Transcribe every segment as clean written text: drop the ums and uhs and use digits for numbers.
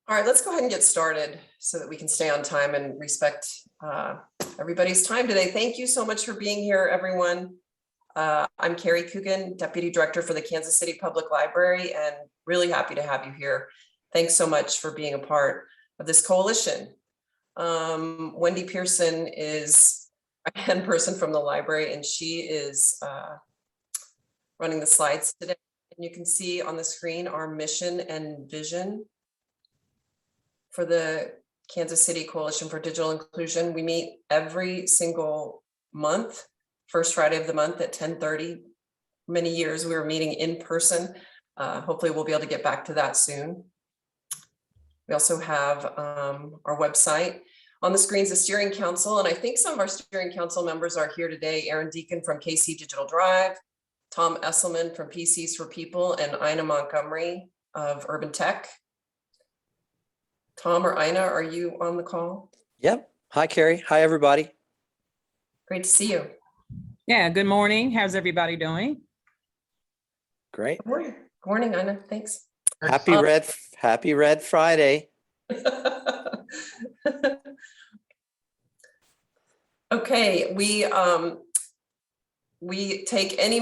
All right, let's go ahead and get started so that we can stay on time and respect everybody's time today. Thank you so much for being here, everyone. I'm Carrie Coogan, Deputy Director for the Kansas City Public Library, and really happy to have you here. Thanks so much for being a part of this coalition. Wendy Pearson is a hand person from the library, and she is running the slides today. And you can see on the screen our mission and vision for the Kansas City Coalition for Digital Inclusion. We meet every single month, first Friday of the month at 10:30. Many years we were meeting in person. Hopefully we'll be able to get back to that soon. We also have our website. On the screen is the steering council, and I think some of our steering council members are here today. Aaron Deacon from KC Digital Drive, Tom Esselman from PCs for People, and Ina Montgomery of Urban Tech. Tom or Ina, are you on the call? Yep. Hi, Carrie. Hi, everybody. Great to see you. Yeah, good morning. How's everybody doing? Great. Good morning. Good morning, Ina. Thanks. Happy Red Friday. Okay, we take any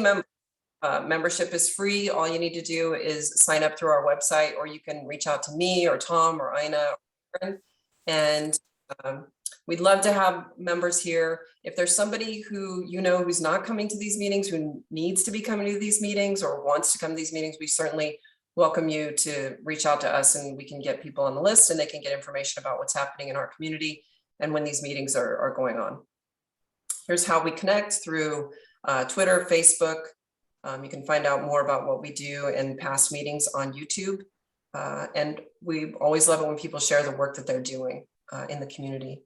membership is free. All you need to do is sign up through our website, or you can reach out to me or Tom or Ina or Aaron. And we'd love to have members here. If there's somebody who you know who's not coming to these meetings, who needs to be coming to these meetings or wants to come to these meetings, we certainly welcome you to reach out to us, and we can get people on the list and they can get information about what's happening in our community and when these meetings are going on. Here's how we connect through Twitter, Facebook. You can find out more about what we do in past meetings on YouTube. And we always love it when people share the work that they're doing in the community.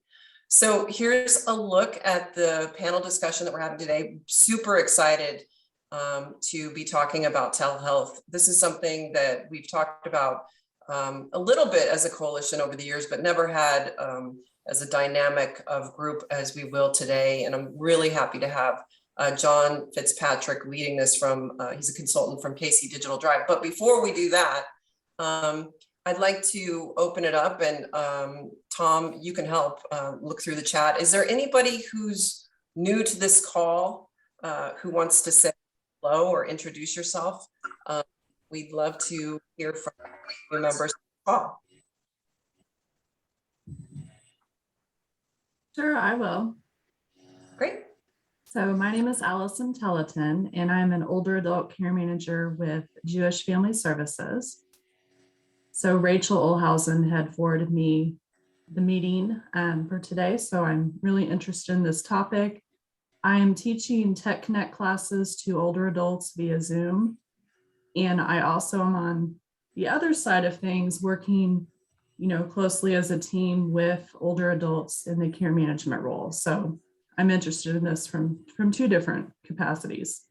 So here's a look at the panel discussion that we're having today. Super excited to be talking about telehealth. This is something that we've talked about a little bit as a coalition over the years, but never had as a dynamic of group as we will today. And I'm really happy to have John Fitzpatrick leading this from, he's a consultant from KC Digital Drive. But before we do that, I'd like to open it up, and Tom, you can help look through the chat. Is there anybody who's new to this call who wants to say hello or introduce yourself? We'd love to hear from the members of the call. Sure, I will. Great. So my name is Allison Telleton, and I'm an older adult care manager with Jewish Family Services. So Rachel Olhausen had forwarded me the meeting for today, so I'm really interested in this topic. I am teaching Tech Connect classes to older adults via Zoom, and I also am on the other side of things working closely as a team with older adults in the care management role. So I'm interested in this from two different capacities.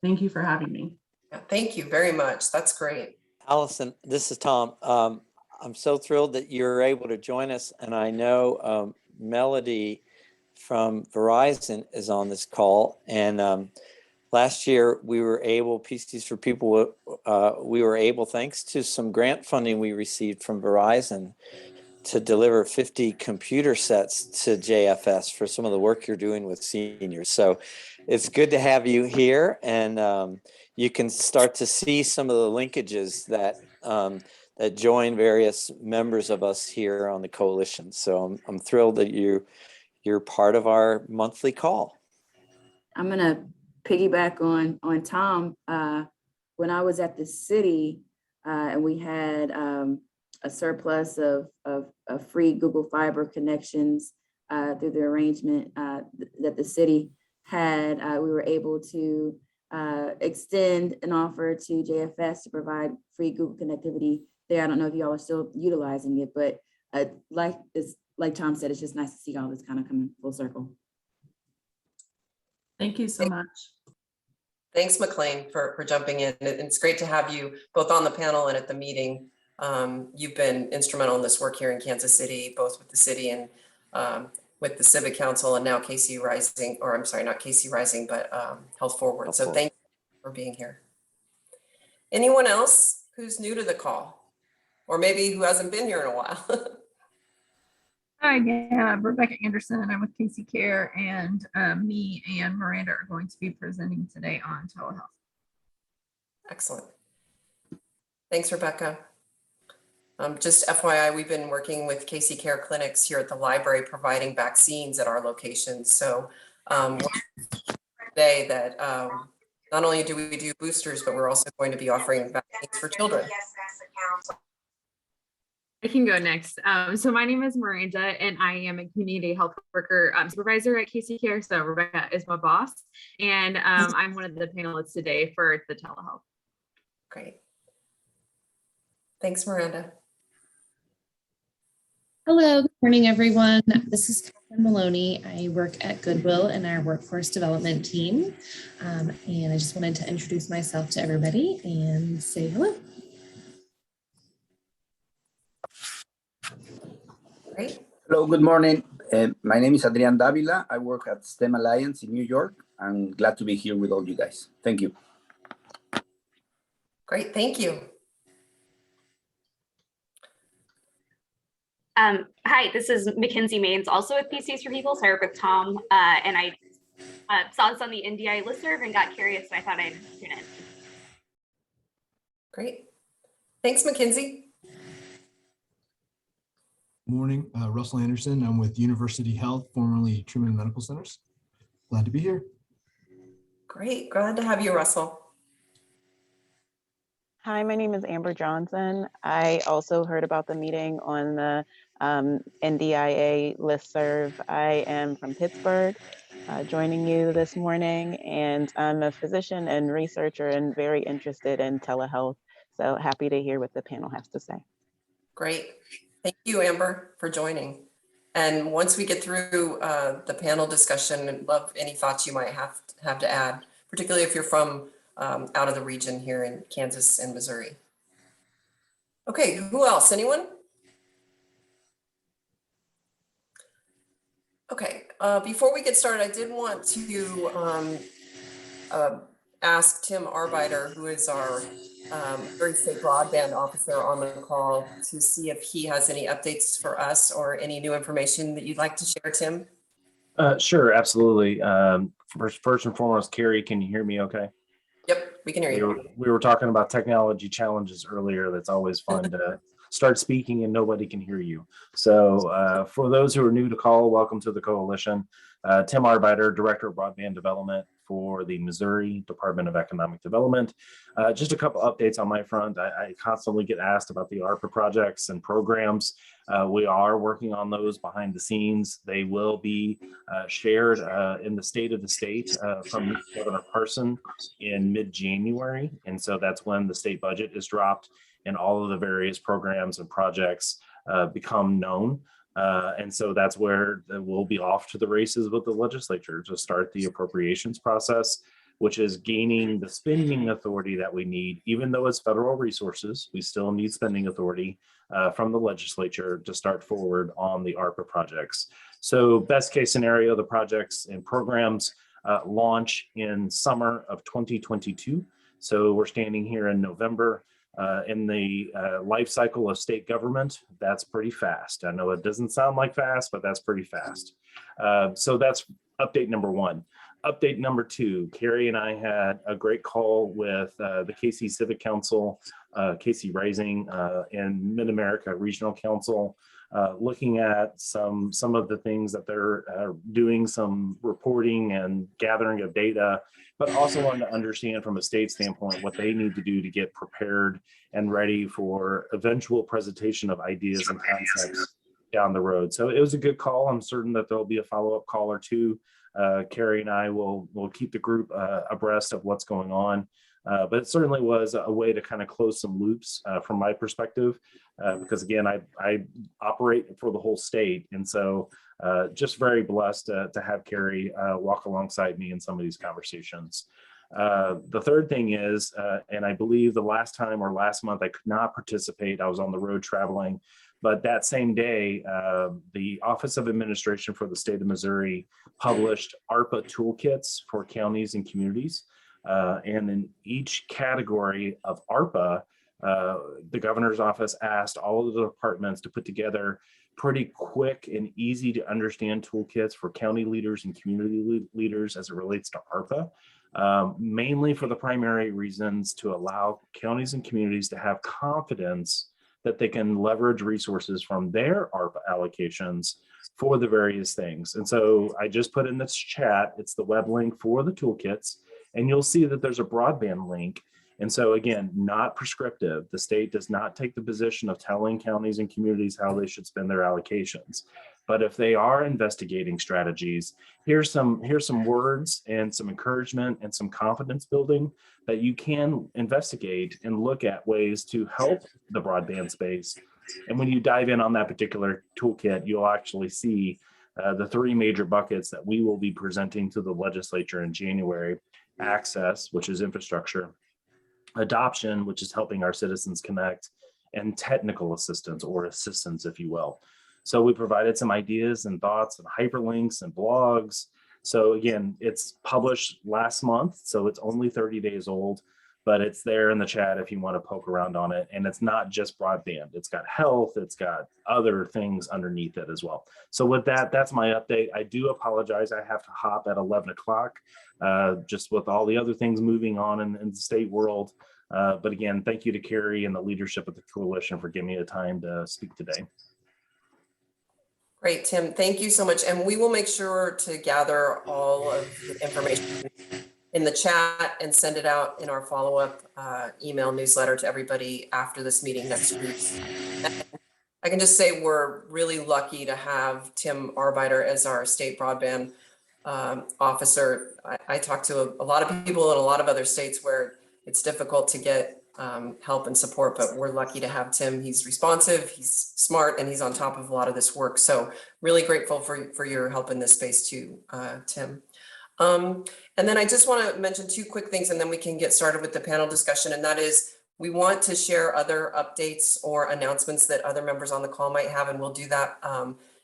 Thank you for having me. Yeah, thank you very much. That's great. Allison, this is Tom. I'm so thrilled that you're able to join us. And I know Melody from Verizon is on this call. And last year we were able, PCs for People, we were able, thanks to some grant funding we received from Verizon, to deliver 50 computer sets to JFS for some of the work you're doing with seniors. So it's good to have you here, and you can start to see some of the linkages that that join various members of us here on the coalition. So I'm thrilled that you're part of our monthly call. I'm gonna piggyback on Tom. When I was at the city and we had a surplus of free Google Fiber connections through the arrangement that the city had, we were able to extend an offer to JFS to provide free Google connectivity there. I don't know if y'all are still utilizing it, but like Tom said, it's just nice to see all this kind of coming full circle. Thank you so much. Thanks, McClain, for jumping in. It's great to have you both on the panel and at the meeting. You've been instrumental in this work here in Kansas City, both with the city and with the Civic Council, and now KC Rising, or I'm sorry, not KC Rising, but Health Forward. So thank you for being here. Anyone else who's new to the call? or maybe who hasn't been here in a while. Hi, yeah, Rebecca Anderson. I'm with Casey Care, and me and Miranda are going to be presenting today on telehealth. Excellent. Thanks, Rebecca. Just FYI, we've been working with Casey Care clinics here at the library, providing vaccines at our locations. So today that not only do we do boosters, but we're also going to be offering vaccines for children. I can go next. So my name is Miranda, and I am a community health worker supervisor at Casey Care. So Rebecca is my boss, and I'm one of the panelists today for the telehealth. Great. Thanks, Miranda. Hello, good morning, everyone. This is Catherine Maloney. I work at Goodwill in our workforce development team. And I just wanted to introduce myself to everybody and say hello. Great. Hello, good morning. My name is Adrian Davila. I work at STEM Alliance in New York. I'm glad to be here with all you guys. Thank you. Great, thank you. Hi, this is Mackenzie Maines, also with PCs for People. So I work with Tom, and I saw this on the NDI listserv and got curious, so I thought I'd tune in. Great. Thanks, Mackenzie. Morning, Russell Anderson. I'm with University Health, formerly Truman Medical Centers. Glad to be here. Great, glad to have you, Russell. Hi, my name is Amber Johnson. I also heard about the meeting on the NDIA listserv. I am from Pittsburgh, joining you this morning, and I'm a physician and researcher and very interested in telehealth. So happy to hear what the panel has to say. Great. Thank you, Amber, for joining. And once we get through the panel discussion, I'd love any thoughts you might have to add, particularly if you're from out of the region here in Kansas and Missouri. Okay, who else? Anyone? Okay, before we get started, I did want to ask Tim Arbeiter, who is our Missouri State Broadband Officer, on the call to see if he has any updates for us or any new information that you'd like to share, Tim. Sure, absolutely. First and foremost, Carrie, can you hear me okay? Yep, we can hear you. We were talking about technology challenges earlier. That's always fun to start speaking and nobody can hear you. So for those who are new to call, welcome to the coalition. Tim Arbeiter, Director of Broadband Development for the Missouri Department of Economic Development. Just a couple updates on my front. I constantly get asked about the ARPA projects and programs. We are working on those behind the scenes. They will be shared in the State of the State from Governor Parson in mid-January. And so that's when the state budget is dropped and all of the various programs and projects become known. And so that's where we'll be off to the races with the legislature to start the appropriations process, which is gaining the spending authority that we need. Even though it's federal resources, we still need spending authority from the legislature to start forward on the ARPA projects. So best case scenario, the projects and programs launch in summer of 2022. So we're standing here in November. In the life cycle of state government, that's pretty fast. I know it doesn't sound like fast, but that's pretty fast. So that's update number one. Update number two, Carrie and I had a great call with the KC Civic Council, KC Rising, and Mid-America Regional Council, looking at some of the things that they're doing, some reporting and gathering of data, but also wanting to understand from a state standpoint what they need to do to get prepared and ready for eventual presentation of ideas and concepts down the road. So it was a good call. I'm certain that there'll be a follow-up call or two. Carrie and I will keep the group abreast of what's going on. But it certainly was a way to kind of close some loops from my perspective, because again, I operate for the whole state. And so just very blessed to have Carrie walk alongside me in some of these conversations. The third thing is, and I believe the last time or last month I could not participate, I was on the road traveling, but that same day, the Office of Administration for the state of Missouri published ARPA toolkits for counties and communities. And in each category of ARPA, the governor's office asked all of the departments to put together pretty quick and easy to understand toolkits for county leaders and community leaders as it relates to ARPA, mainly for the primary reasons to allow counties and communities to have confidence that they can leverage resources from their ARPA allocations for the various things. And so I just put in this chat, it's the web link for the toolkits, and you'll see that there's a broadband link. And so again, not prescriptive. The state does not take the position of telling counties and communities how they should spend their allocations. But if they are investigating strategies, here's some words and some encouragement and some confidence building that you can investigate and look at ways to help the broadband space. And when you dive in on that particular toolkit, you'll actually see the three major buckets that we will be presenting to the legislature in January: access, which is infrastructure; adoption, which is helping our citizens connect; and technical assistance, or assistance, if you will. So we provided some ideas and thoughts and hyperlinks and blogs. So again, it's published last month, so it's only 30 days old, but it's there in the chat if you want to poke around on it. And it's not just broadband, it's got health, it's got other things underneath it as well. So with that, that's my update. I do apologize, I have to hop at 11 o'clock, just with all the other things moving on in the state world. But again, thank you to Carrie and the leadership of the coalition for giving me the time to speak today. Great, Tim. Thank you so much. And we will make sure to gather all of the information in the chat and send it out in our follow-up email newsletter to everybody after this meeting next week. I can just say we're really lucky to have Tim Arbeiter as our state broadband officer. I talk to a lot of people in a lot of other states where it's difficult to get help and support, but we're lucky to have Tim. He's responsive, he's smart, and he's on top of a lot of this work. So really grateful for your help in this space too, Tim. And then I just want to mention two quick things, and then we can get started with the panel discussion. And that is, we want to share other updates or announcements that other members on the call might have, and we'll do that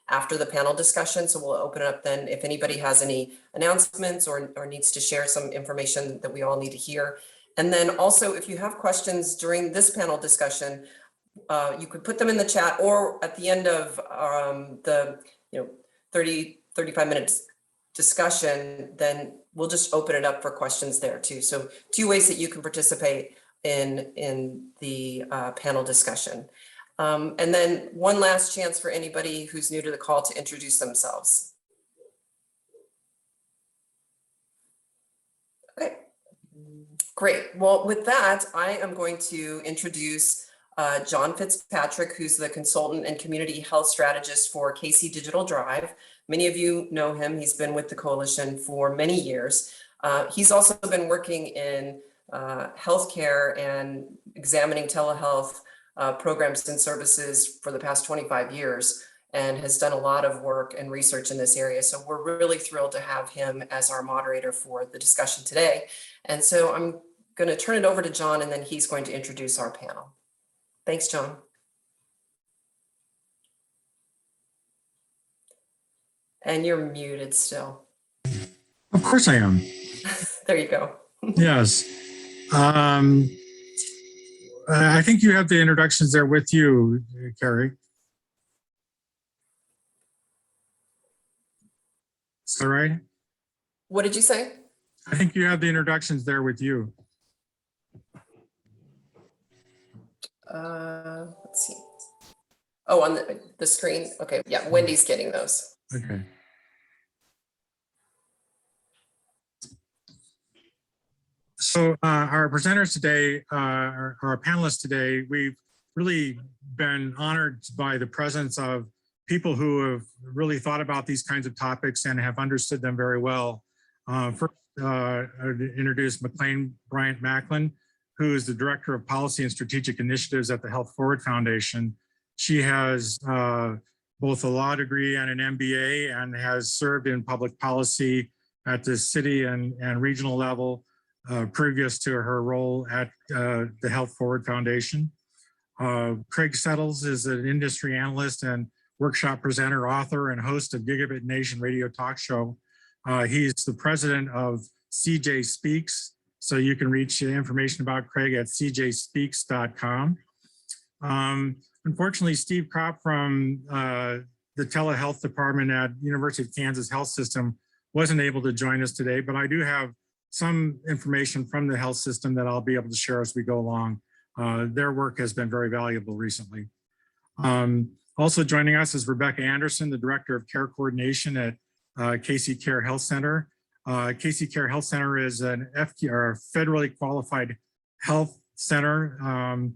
after the panel discussion. So we'll open it up then if anybody has any announcements or needs to share some information that we all need to hear. And then also, if you have questions during this panel discussion, you could put them in the chat, or at the end of the 30-35 minutes discussion, then we'll just open it up for questions there too. So two ways that you can participate in the panel discussion. And then one last chance for anybody who's new to the call to introduce themselves. Okay. Great. Well, with that, I am going to introduce John Fitzpatrick, who's the consultant and community health strategist for KC Digital Drive. Many of you know him. He's been with the coalition for many years. He's also been working in healthcare and examining telehealth programs and services for the past 25 years, and has done a lot of work and research in this area. So we're really thrilled to have him as our moderator for the discussion today. And so I'm going to turn it over to John, and then he's going to introduce our panel. Thanks, John. And you're muted still. Of course I am. There you go. Yes. I think you have the introductions there with you, Carrie. Is that right? What did you say? I think you have the introductions there with you. Let's see. Oh, on the screen. Okay. Yeah, Wendy's getting those. Okay. So our presenters today, our panelists today, we've really been honored by the presence of people who have really thought about these kinds of topics and have understood them very well. First, I'd introduce McClain, Bryant, Macklin, who is the Director of Policy and Strategic Initiatives at the Health Forward Foundation. She has both a law degree and an MBA, and has served in public policy at the city and regional level previous to her role at the Health Forward Foundation. Craig Settles is an industry analyst and workshop presenter, author, and host of Gigabit Nation radio talk show. He's the president of CJ Speaks, So you can reach information about Craig at cjspeaks.com. Unfortunately, Steve Kropp from the Telehealth Department at University of Kansas Health System wasn't able to join us today, but I do have some information from the health system that I'll be able to share as we go along. Their work has been very valuable recently. Also joining us is Rebecca Anderson, the Director of Care Coordination at KC Care Health Center. KC Care Health Center is an federally qualified health center.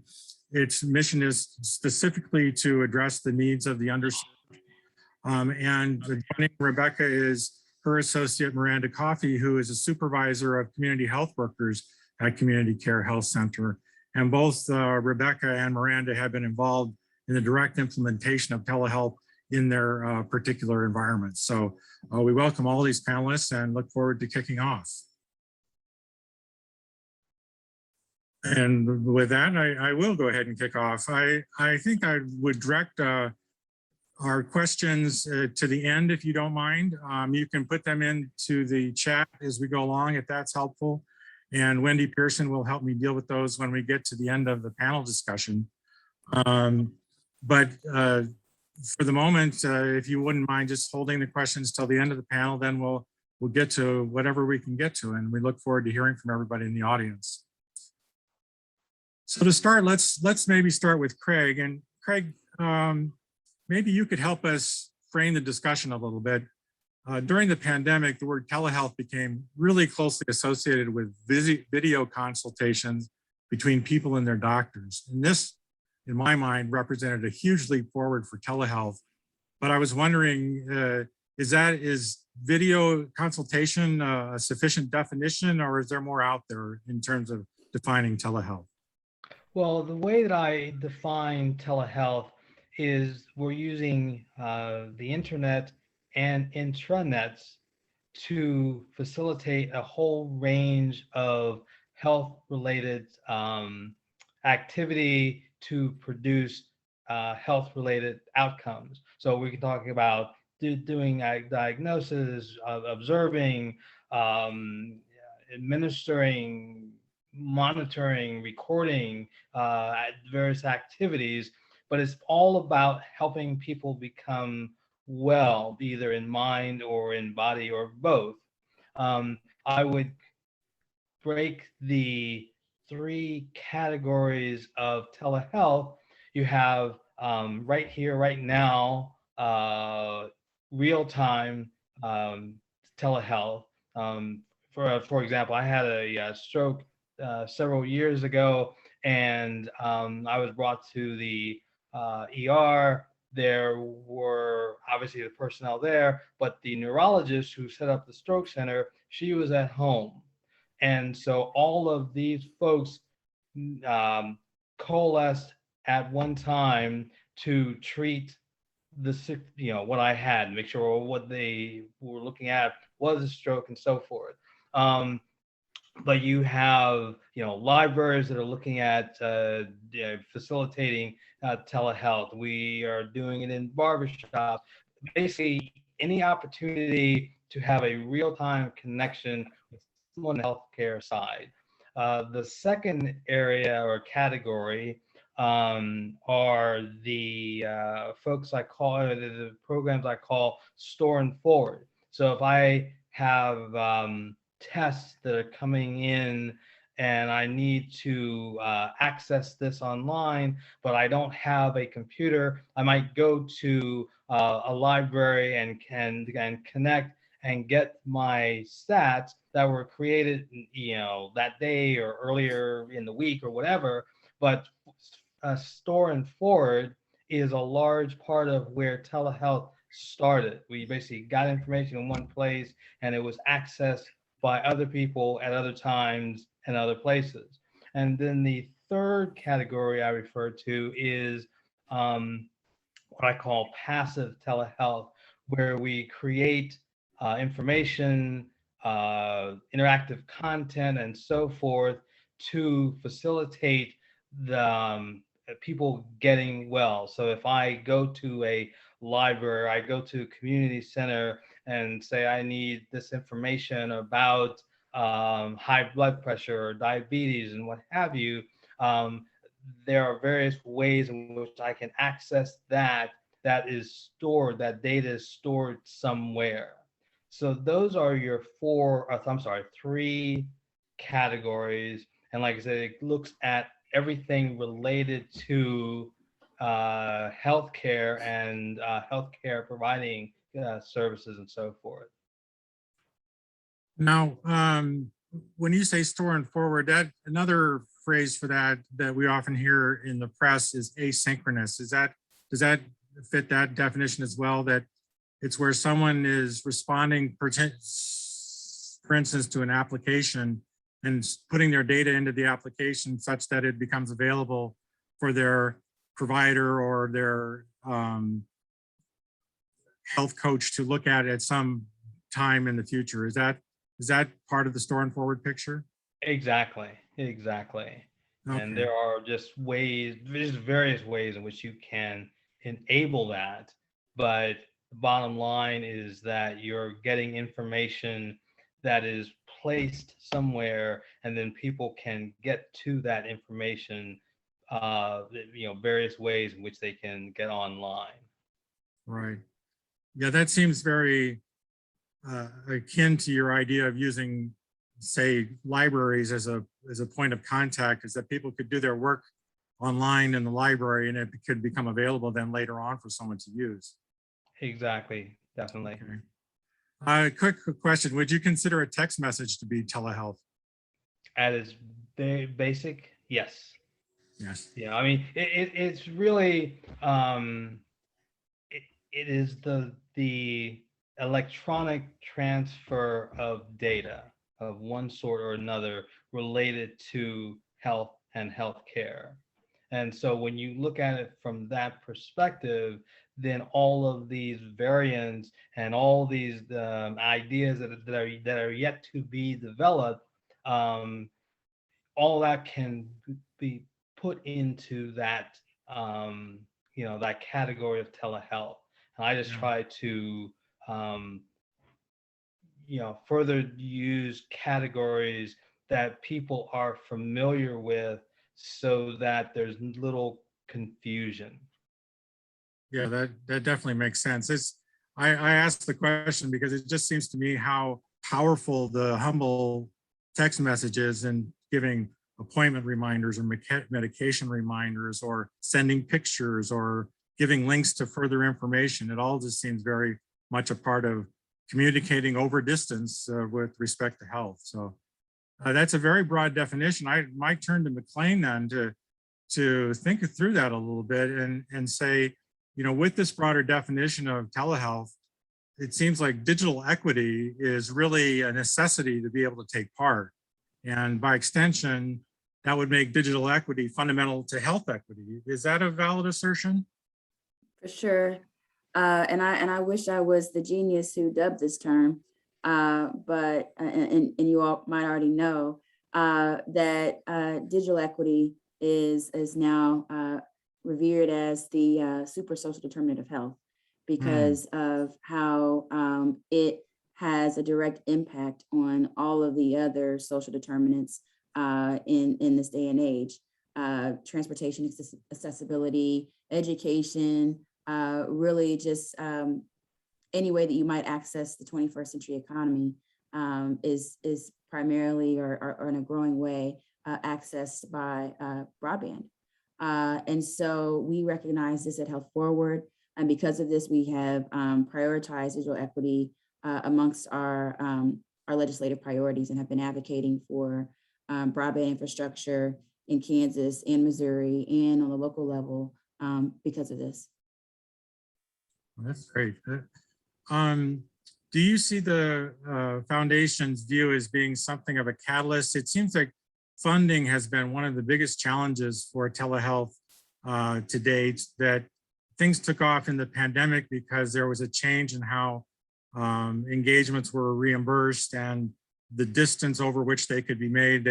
Its mission is specifically to address the needs of the underserved. And joining Rebecca is her associate, Miranda Coffey, who is a supervisor of community health workers at Community Care Health Center. And both Rebecca and Miranda have been involved in the direct implementation of telehealth in their particular environments. So we welcome all these panelists and look forward to kicking off. And with that, I will go ahead and kick off. I think I would direct our questions to the end, if you don't mind. You can put them into the chat as we go along, if that's helpful. And Wendy Pearson will help me deal with those when we get to the end of the panel discussion. But for the moment, if you wouldn't mind just holding the questions till the end of the panel, then we'll get to whatever we can get to. And we look forward to hearing from everybody in the audience. So to start, let's maybe start with Craig. And Craig, maybe you could help us frame the discussion a little bit. During the pandemic, the word telehealth became really closely associated with video consultations between people and their doctors. And this, in my mind, represented a huge leap forward for telehealth. But I was wondering, is video consultation a sufficient definition, or is there more out there in terms of defining telehealth? Well, the way that I define telehealth is we're using the internet and intranets to facilitate a whole range of health-related activity to produce health-related outcomes. So we can talk about doing diagnosis, observing, administering, monitoring, recording various activities, but it's all about helping people become well, either in mind or in body or both. I would break the three categories of telehealth. You have right here, right now, real-time telehealth. For example, I had a stroke several years ago, and I was brought to the ER. There were obviously the personnel there, but the neurologist who set up the stroke center, she was at home. And so all of these folks coalesced at one time to treat the sick, what I had, make sure what they were looking at was a stroke and so forth. But you have, libraries that are looking at facilitating telehealth. We are doing it in barbershop. Basically, any opportunity to have a real-time connection with someone on the healthcare side. The second area or category are the folks I call, the programs I call store and forward. So if I have tests that are coming in and I need to access this online, but I don't have a computer, I might go to a library and can connect and get my stats that were created, that day or earlier in the week or whatever. But store and forward is a large part of where telehealth started. We basically got information in one place and it was accessed by other people at other times and other places. And then the third category I refer to is what I call passive telehealth, where we create information, interactive content, and so forth to facilitate the people getting well. So if I go to a library, I go to a community center and say I need this information about high blood pressure or diabetes and what have you, there are various ways in which I can access that is stored, that data is stored somewhere. So those are your three categories. And like I said, it looks at everything related to healthcare and healthcare providing services and so forth. Now, when you say store and forward, that another phrase for that we often hear in the press is asynchronous. Does that fit that definition as well? That it's where someone is responding, for instance, to an application and putting their data into the application such that it becomes available for their provider or their health coach to look at some time in the future. Is that part of the store and forward picture? Exactly. Okay. And there are just various ways in which you can enable that. But the bottom line is that you're getting information that is placed somewhere, and then people can get to that information, various ways in which they can get online. Right. Yeah, that seems very akin to your idea of using, say, libraries as a point of contact, is that people could do their work online in the library and it could become available then later on for someone to use. Exactly, definitely. Okay. Quick question, would you consider a text message to be telehealth? At its very basic, yes. Yes. Yeah, I mean, it's really, it is the electronic transfer of data of one sort or another related to health and healthcare. And so when you look at it from that perspective, then all of these variants and all these ideas that are yet to be developed, all that can be put into that that category of telehealth. And I just try to further use categories that people are familiar with so that there's little confusion. Yeah, that definitely makes sense. I asked the question because it just seems to me how powerful the humble text message is in giving appointment reminders or medication reminders or sending pictures or giving links to further information. It all just seems very much a part of communicating over distance with respect to health. So that's a very broad definition. I might turn to McClain then to think through that a little bit and say, with this broader definition of telehealth, it seems like digital equity is really a necessity to be able to take part. And by extension, that would make digital equity fundamental to health equity. Is that a valid assertion? For sure. And I wish I was the genius who dubbed this term, but you all might already know that digital equity is now revered as the super social determinant of health because of how it has a direct impact on all of the other social determinants in this day and age. Transportation accessibility, education, really just any way that you might access the 21st century economy is primarily or in a growing way accessed by broadband. And so we recognize this at Health Forward. And because of this, we have prioritized digital equity amongst our legislative priorities and have been advocating for broadband infrastructure in Kansas and Missouri and on the local level because of this. That's great. Do you see the foundation's view as being something of a catalyst? It seems like funding has been one of the biggest challenges for telehealth to date, that things took off in the pandemic because there was a change in how engagements were reimbursed and the distance over which they could be made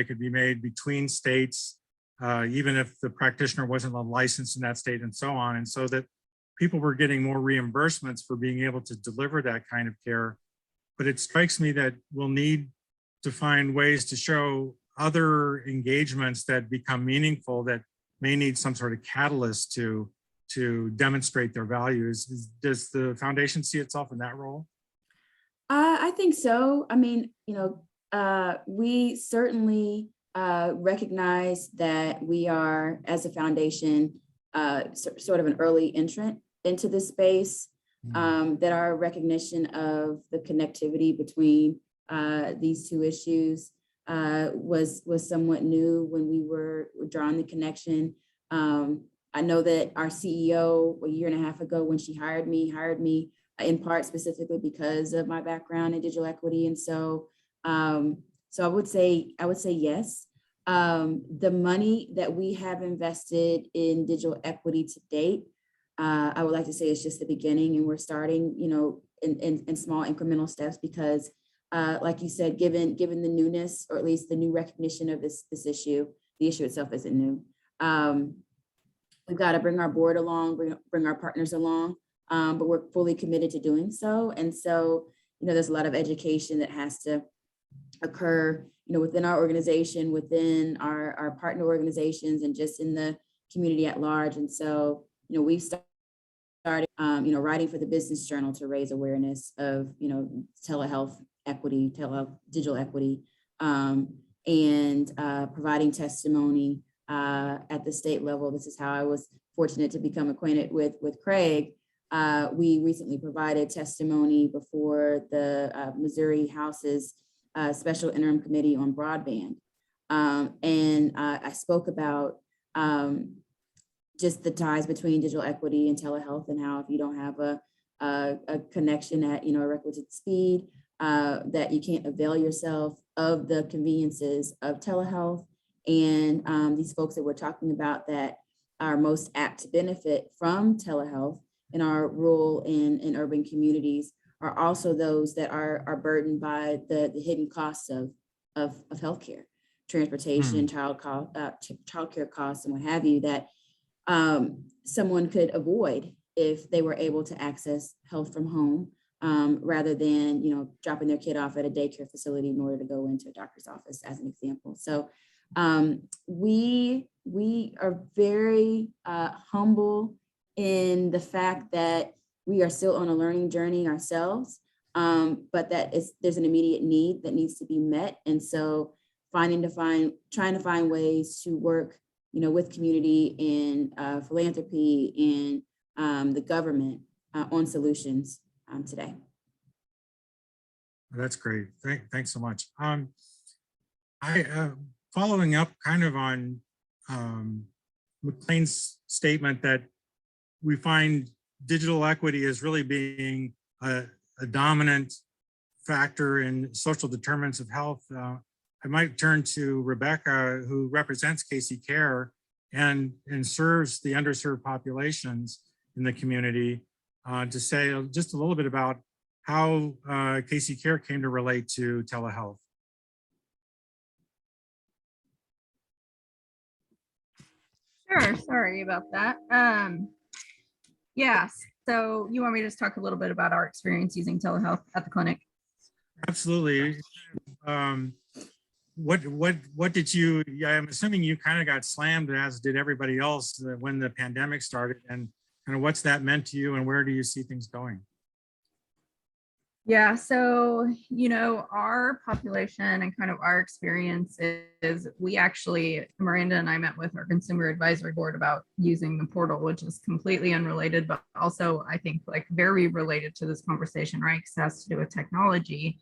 between states, even if the practitioner wasn't licensed in that state and so on. And so that people were getting more reimbursements for being able to deliver that kind of care. But it strikes me that we'll need to find ways to show other engagements that become meaningful that may need some sort of catalyst to demonstrate their values. Does the foundation see itself in that role? I think so. I mean, we certainly recognize that we are, as a foundation, sort of an early entrant into this space, that our recognition of the connectivity between these two issues was somewhat new when we were drawing the connection. I know that our CEO a year and a half ago, when she hired me in part specifically because of my background in digital equity. And so, so I would say yes. The money that we have invested in digital equity to date, I would like to say it's just the beginning, and we're starting, in small incremental steps because, like you said, given the newness, or at least the new recognition of this issue, the issue itself isn't new. We've got to bring our board along, bring our partners along, but we're fully committed to doing so. And so, there's a lot of education that has to occur, within our organization, within our partner organizations, and just in the community at large. And so, we've started, writing for the Business Journal to raise awareness of, telehealth equity, digital equity, and providing testimony at the state level. This is how I was fortunate to become acquainted with Craig. We recently provided testimony before the Missouri House's Special Interim Committee on Broadband. And I spoke about just the ties between digital equity and telehealth, and how if you don't have a connection at a requisite speed, that you can't avail yourself of the conveniences of telehealth. And these folks that we're talking about that are most apt to benefit from telehealth in our rural and urban communities are also those that are burdened by the hidden costs of healthcare, transportation, childcare costs, and what have you, that someone could avoid if they were able to access health from home, rather than dropping their kid off at a daycare facility in order to go into a doctor's office, as an example. So we are very humble in the fact that we are still on a learning journey ourselves, but that there's an immediate need that needs to be met. And so trying to find ways to work, with community and philanthropy and the government on solutions today. That's great. Thanks so much. Following up kind of on McClain's statement that we find digital equity as really being a dominant factor in social determinants of health. I might turn to Rebecca, who represents Casey Care and serves the underserved populations in the community, to say just a little bit about how Casey Care came to relate to telehealth. Sure, sorry about that. Yeah, so you want me to just talk a little bit about our experience using telehealth at the clinic? Absolutely. What did you, I'm assuming you kind of got slammed, as did everybody else, when the pandemic started, and kind of what's that meant to you, and where do you see things going? Yeah, so, our population and kind of our experience is we actually, Miranda and I met with our consumer advisory board about using the portal, which is completely unrelated, but also I think like very related to this conversation, right? Because it has to do with technology.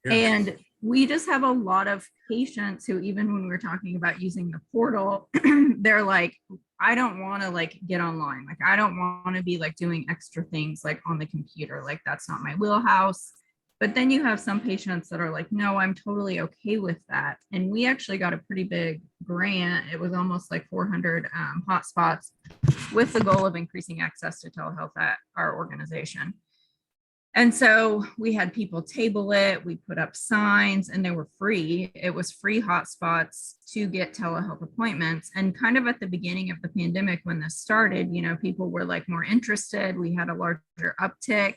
Yeah. And we just have a lot of patients who, even when we're talking about using the portal, they're like, I don't want to like get online. Like, I don't want to be like doing extra things like on the computer. Like, that's not my wheelhouse. But then you have some patients that are like, no, I'm totally okay with that. And we actually got a pretty big grant. It was almost like 400 hotspots with the goal of increasing access to telehealth at our organization. And so we had people table it, we put up signs, and they were free. It was free hotspots to get telehealth appointments. And kind of at the beginning of the pandemic, when this started, people were like more interested. We had a larger uptick.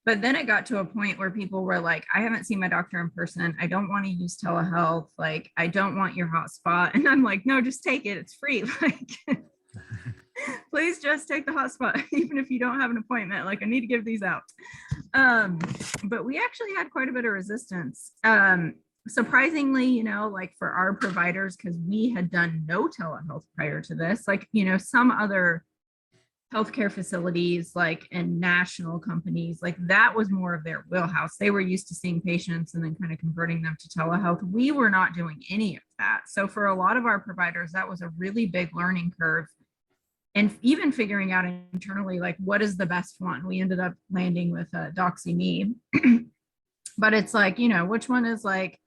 But then it got to a point where people were like, I haven't seen my doctor in person. I don't want to use telehealth. Like, I don't want your hotspot. And I'm like, no, just take it. It's free. Like, please just take the hotspot, even if you don't have an appointment. Like, I need to give these out. But we actually had quite a bit of resistance. Surprisingly, you know, like for our providers, because we had done no telehealth prior to this, like, you know, some other healthcare facilities, like, and national companies, like that was more of their wheelhouse. They were used to seeing patients and then kind of converting them to telehealth. We were not doing any of that. So for a lot of our providers, that was a really big learning curve. And even figuring out internally, like, what is the best one? We ended up landing with DoxyMe. But it's like, you know, which one is like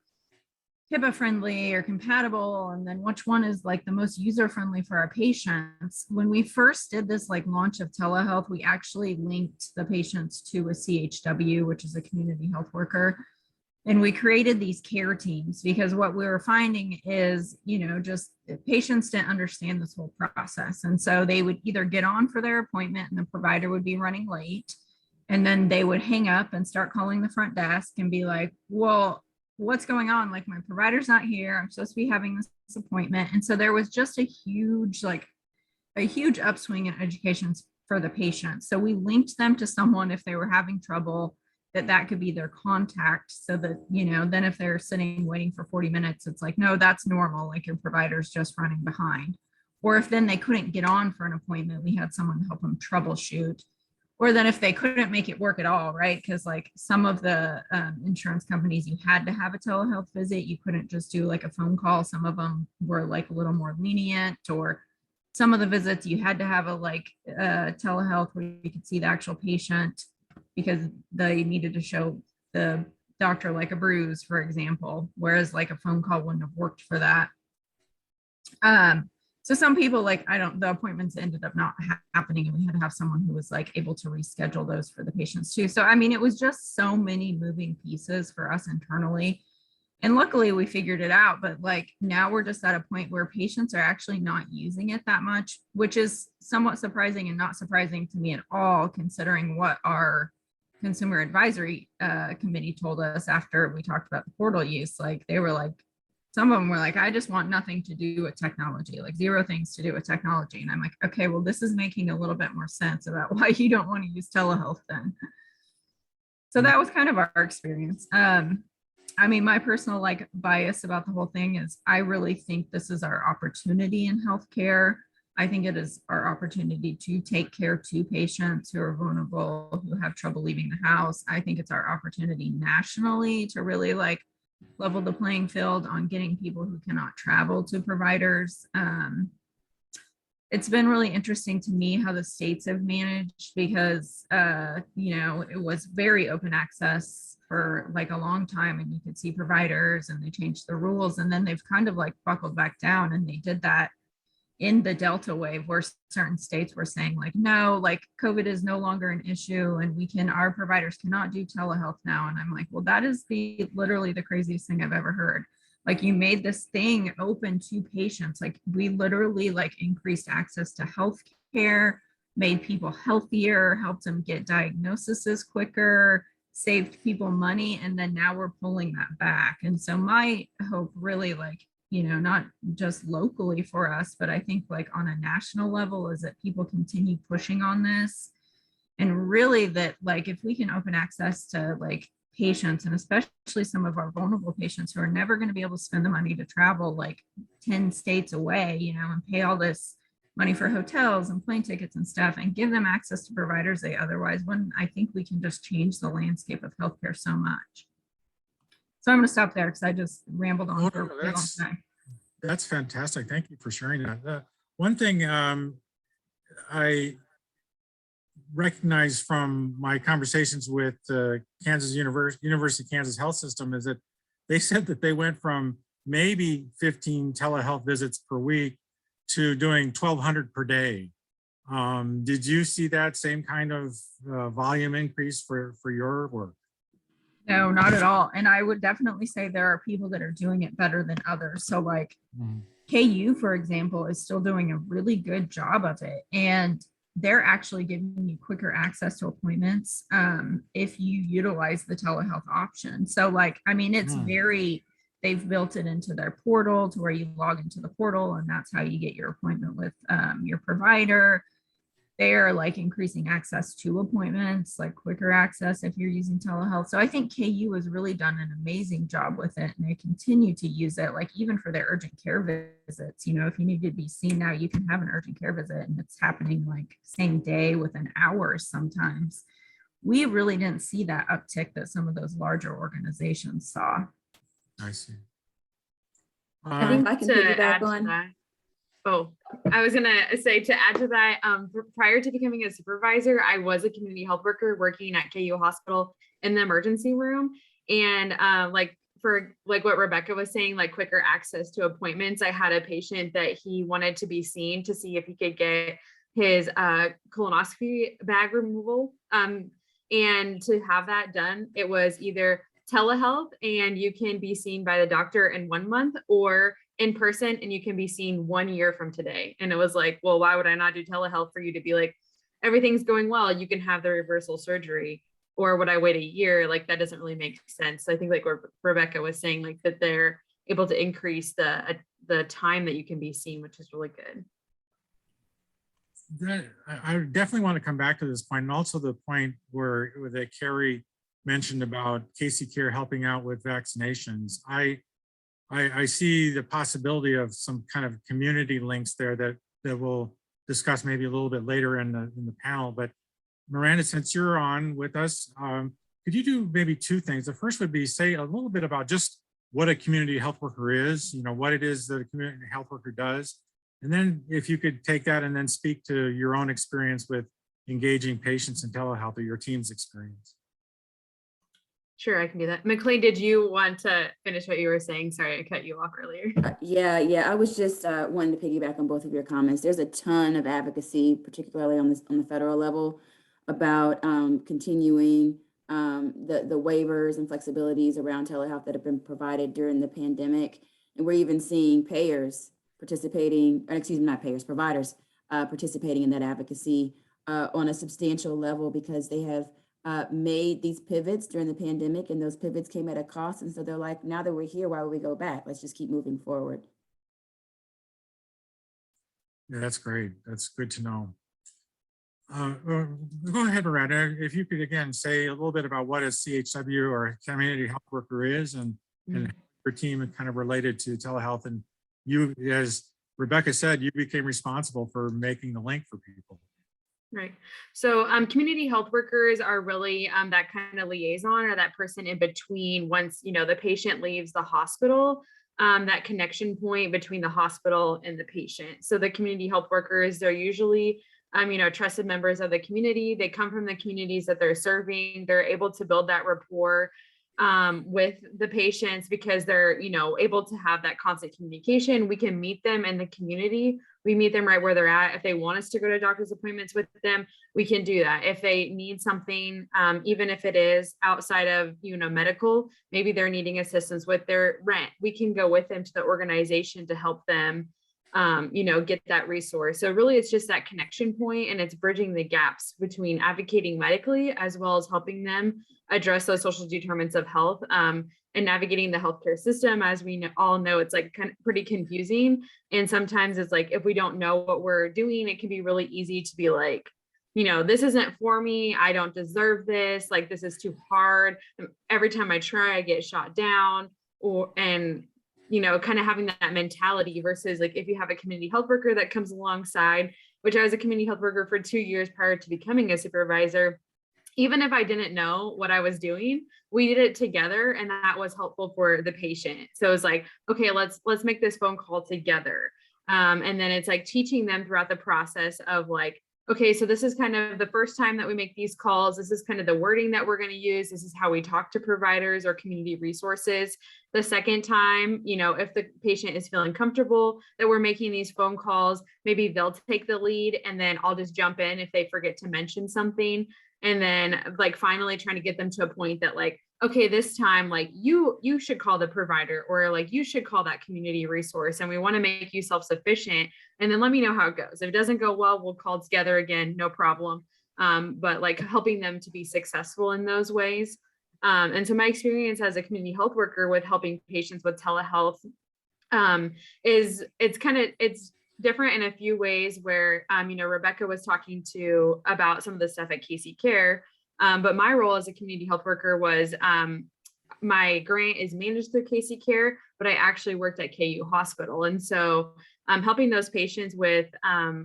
HIPAA friendly or compatible, and then which one is like the most user friendly for our patients. When we first did this like launch of telehealth, we actually linked the patients to a CHW, which is a community health worker. And we created these care teams because what we were finding is, you know, just patients didn't understand this whole process. And so they would either get on for their appointment and the provider would be running late, and then they would hang up and start calling the front desk and be like, well, what's going on? Like, my provider's not here. I'm supposed to be having this appointment. And so there was just a huge upswing in education for the patients. So we linked them to someone if they were having trouble, that could be their contact, so that, you know, then if they're sitting waiting for 40 minutes, it's like, no, that's normal. Like, your provider's just running behind. Or if then they couldn't get on for an appointment, we had someone to help them troubleshoot. Or then if they couldn't make it work at all, right? Because like some of the insurance companies, you had to have a telehealth visit. You couldn't just do like a phone call. Some of them were like a little more lenient, or some of the visits you had to have a like telehealth where you could see the actual patient because they needed to show the doctor like a bruise, for example, whereas like a phone call wouldn't have worked for that. So some people, like, the appointments ended up not happening, and we had to have someone who was like able to reschedule those for the patients too. So, I mean, it was just so many moving pieces for us internally. And luckily we figured it out, but like now we're just at a point where patients are actually not using it that much, which is somewhat surprising and not surprising to me at all, considering what our consumer advisory committee told us after we talked about the portal use. Like, they were like, some of them were like, I just want nothing to do with technology, like zero things to do with technology. And I'm like, okay, well, this is making a little bit more sense about why you don't want to use telehealth then. So that was kind of our experience. I mean, my personal like bias about the whole thing is I really think this is our opportunity in healthcare. I think it is our opportunity to take care to patients who are vulnerable, who have trouble leaving the house. I think it's our opportunity nationally to really like level the playing field on getting people who cannot travel to providers. It's been really interesting to me how the states have managed, because you know, it was very open access for like a long time and you could see providers, and they changed the rules, and then they've kind of like buckled back down. And they did that in the Delta wave, where certain states were saying like, no, like COVID is no longer an issue, and our providers cannot do telehealth now. And I'm like, well, that is literally the craziest thing I've ever heard. Like, you made this thing open to patients. Like, we literally like increased access to healthcare, made people healthier, helped them get diagnoses quicker, saved people money. And then now we're pulling that back. And so my hope really, like, you know, not just locally for us, but I think like on a national level, is that people continue pushing on this. And really that like, if we can open access to like patients, and especially some of our vulnerable patients who are never going to be able to spend the money to travel like 10 states away, you know, and pay all this money for hotels and plane tickets and stuff, and give them access to providers they otherwise wouldn't, I think we can just change the landscape of healthcare so much. So I'm going to stop there because I just rambled on for a long time. That's fantastic. Thank you for sharing that. One thing I recognize from my conversations with Kansas University of Kansas Health System is that they said that they went from maybe 15 telehealth visits per week to doing 1,200 per day. Did you see that same kind of volume increase for your work? No, not at all. And I would definitely say there are people that are doing it better than others. So like KU, for example, is still doing a really good job of it. And they're actually giving you quicker access to appointments if you utilize the telehealth option. So like, I mean, it's they've built it into their portal to where you log into the portal and that's how you get your appointment with your provider. They're like increasing access to appointments, like quicker access if you're using telehealth. So I think KU has really done an amazing job with it, and they continue to use it, like even for their urgent care visits. You know, if you need to be seen now, you can have an urgent care visit and it's happening like same day within hours sometimes. We really didn't see that uptick that some of those larger organizations saw. I see. I think I can piggyback on that. Oh, I was gonna say, to add to that, prior to becoming a supervisor, I was a community health worker working at KU Hospital in the emergency room. And like for like what Rebecca was saying, like quicker access to appointments, I had a patient that he wanted to be seen to see if he could get his colonoscopy bag removal. And to have that done, it was either telehealth and you can be seen by the doctor in 1 month, or in person and you can be seen 1 year from today. And it was like, well, why would I not do telehealth for you to be like, everything's going well, you can have the reversal surgery? Or would I wait a year? Like, that doesn't really make sense. So I think like what Rebecca was saying, like that they're able to increase the time that you can be seen, which is really good. I definitely want to come back to this point, and also the point where that Carrie mentioned about Casey Care helping out with vaccinations. I see the possibility of some kind of community links there that we'll discuss maybe a little bit later in the panel. But Miranda, since you're on with us, could you do maybe two things? The first would be say a little bit about just what a community health worker is, you know, what it is that a community health worker does. And then if you could take that and then speak to your own experience with engaging patients in telehealth, or your team's experience. Sure, I can do that. McClain, did you want to finish what you were saying? Sorry, I cut you off earlier. Yeah. I was just wanting to piggyback on both of your comments. There's a ton of advocacy, particularly on the federal level, about continuing the waivers and flexibilities around telehealth that have been provided during the pandemic. And we're even seeing providers participating in that advocacy on a substantial level, because they have made these pivots during the pandemic, and those pivots came at a cost. And so they're like, now that we're here, why would we go back? Let's just keep moving forward. Yeah, that's great. That's good to know. Go ahead, Miranda. If you could again say a little bit about what a CHW or a community health worker is, and your team is kind of related to telehealth. And you, as Rebecca said, you became responsible for making the link for people. Right. So community health workers are really that kind of liaison, or that person in between once, you know, the patient leaves the hospital, that connection point between the hospital and the patient. So the community health workers, they're usually, you know, trusted members of the community. They come from the communities that they're serving. They're able to build that rapport with the patients, because they're, you know, able to have that constant communication. We can meet them in the community. We meet them right where they're at. If they want us to go to doctor's appointments with them, we can do that. If they need something, even if it is outside of, you know, medical, maybe they're needing assistance with their rent, we can go with them to the organization to help them, you know, get that resource. So really it's just that connection point, and it's bridging the gaps between advocating medically as well as helping them address those social determinants of health, and navigating the healthcare system. As we all know, it's like kind of pretty confusing. And sometimes it's like, if we don't know what we're doing, it can be really easy to be like, you know, this isn't for me. I don't deserve this. Like, this is too hard. Every time I try, I get shot down, and you know, kind of having that mentality versus like, if you have a community health worker that comes alongside, which I was a community health worker for 2 years prior to becoming a supervisor. Even if I didn't know what I was doing, we did it together, and that was helpful for the patient. So it's like, okay, let's make this phone call together. And then it's like teaching them throughout the process of like, okay, so this is kind of the first time that we make these calls. This is kind of the wording that we're going to use. This is how we talk to providers or community resources. The second time, you know, if the patient is feeling comfortable that we're making these phone calls, maybe they'll take the lead, and then I'll just jump in if they forget to mention something. And then like finally trying to get them to a point that like, okay, this time, like you should call the provider, or like you should call that community resource, and we want to make you self-sufficient, and then let me know how it goes. If it doesn't go well, we'll call together again, no problem. But like helping them to be successful in those ways. And so my experience as a community health worker with helping patients with telehealth is it's different in a few ways where, Rebecca was talking to about some of the stuff at Casey Care. But my role as a community health worker was my grant is managed through Casey Care, but I actually worked at KU Hospital. And so helping those patients with,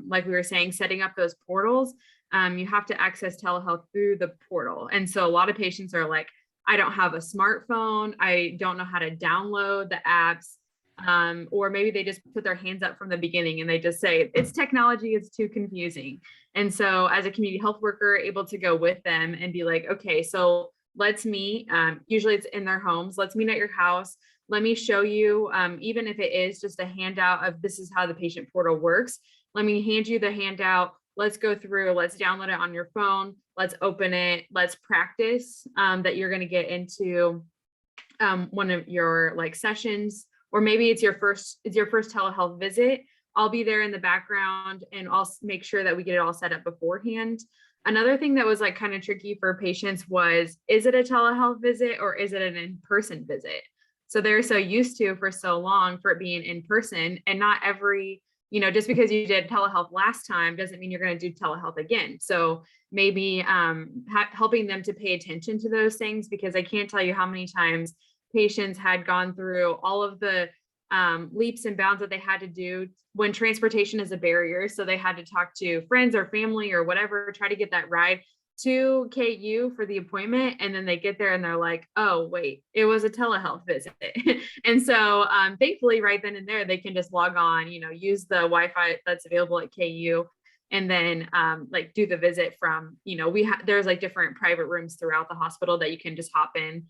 like we were saying, setting up those portals, you have to access telehealth through the portal. And so a lot of patients are like, I don't have a smartphone. I don't know how to download the apps. Or maybe they just put their hands up from the beginning and they just say, it's technology, it's too confusing. And so as a community health worker, able to go with them and be like, okay, so let's meet, usually it's in their homes, let's meet at your house. Let me show you, even if it is just a handout of this is how the patient portal works. Let me hand you the handout. Let's go through, let's download it on your phone. Let's open it. Let's practice that you're going to get into one of your like sessions, or maybe it's your first telehealth visit. I'll be there in the background and I'll make sure that we get it all set up beforehand. Another thing that was like kind of tricky for patients was, is it a telehealth visit or is it an in-person visit? So they're so used to for so long for it being in person, and not every, just because you did telehealth last time doesn't mean you're going to do telehealth again. So maybe helping them to pay attention to those things, because I can't tell you how many times patients had gone through all of the leaps and bounds that they had to do when transportation is a barrier. So they had to talk to friends or family or whatever, try to get that ride to KU for the appointment. And then they get there and they're like, oh, wait, it was a telehealth visit. And so thankfully right then and there, they can just log on, use the Wi-Fi that's available at KU, and then like do the visit from, there's like different private rooms throughout the hospital that you can just hop in,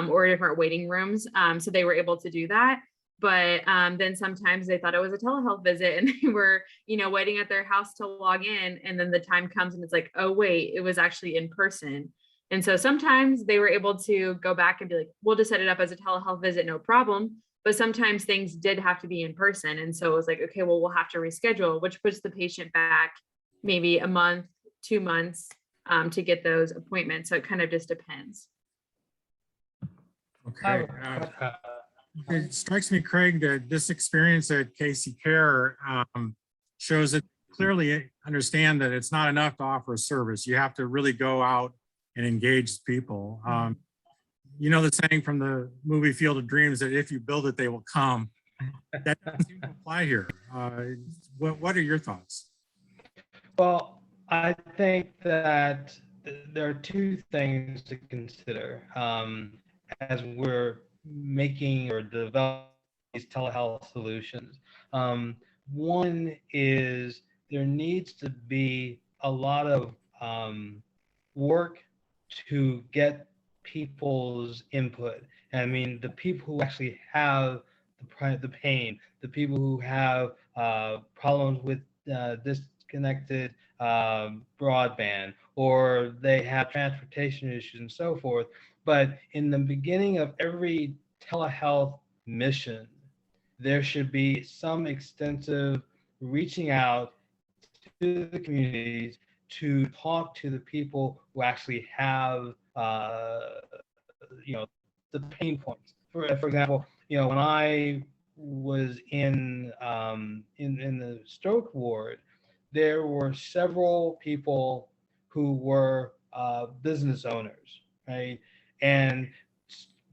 or different waiting rooms. So they were able to do that. But then sometimes they thought it was a telehealth visit and they were, waiting at their house to log in. And then the time comes and it's like, oh, wait, it was actually in person. And so sometimes they were able to go back and be like, we'll just set it up as a telehealth visit, no problem. But sometimes things did have to be in person. And so it was like, okay, well, we'll have to reschedule, which puts the patient back maybe a month, 2 months to get those appointments. So it kind of just depends. Okay. It strikes me, Craig, that this experience at Casey Care shows that clearly understand that it's not enough to offer a service. You have to really go out and engage people. The saying from the movie Field of Dreams that if you build it, they will come. That doesn't seem to apply here. What are your thoughts? Well, I think that there are two things to consider as we're making or developing these telehealth solutions. One is there needs to be a lot of work to get people's input. I mean, the people who actually have the pain, the people who have problems with disconnected broadband, or they have transportation issues and so forth. But in the beginning of every telehealth mission, there should be some extensive reaching out to the communities to talk to the people who actually have, the pain points. For example, when I was in the stroke ward, there were several people who were business owners, right? And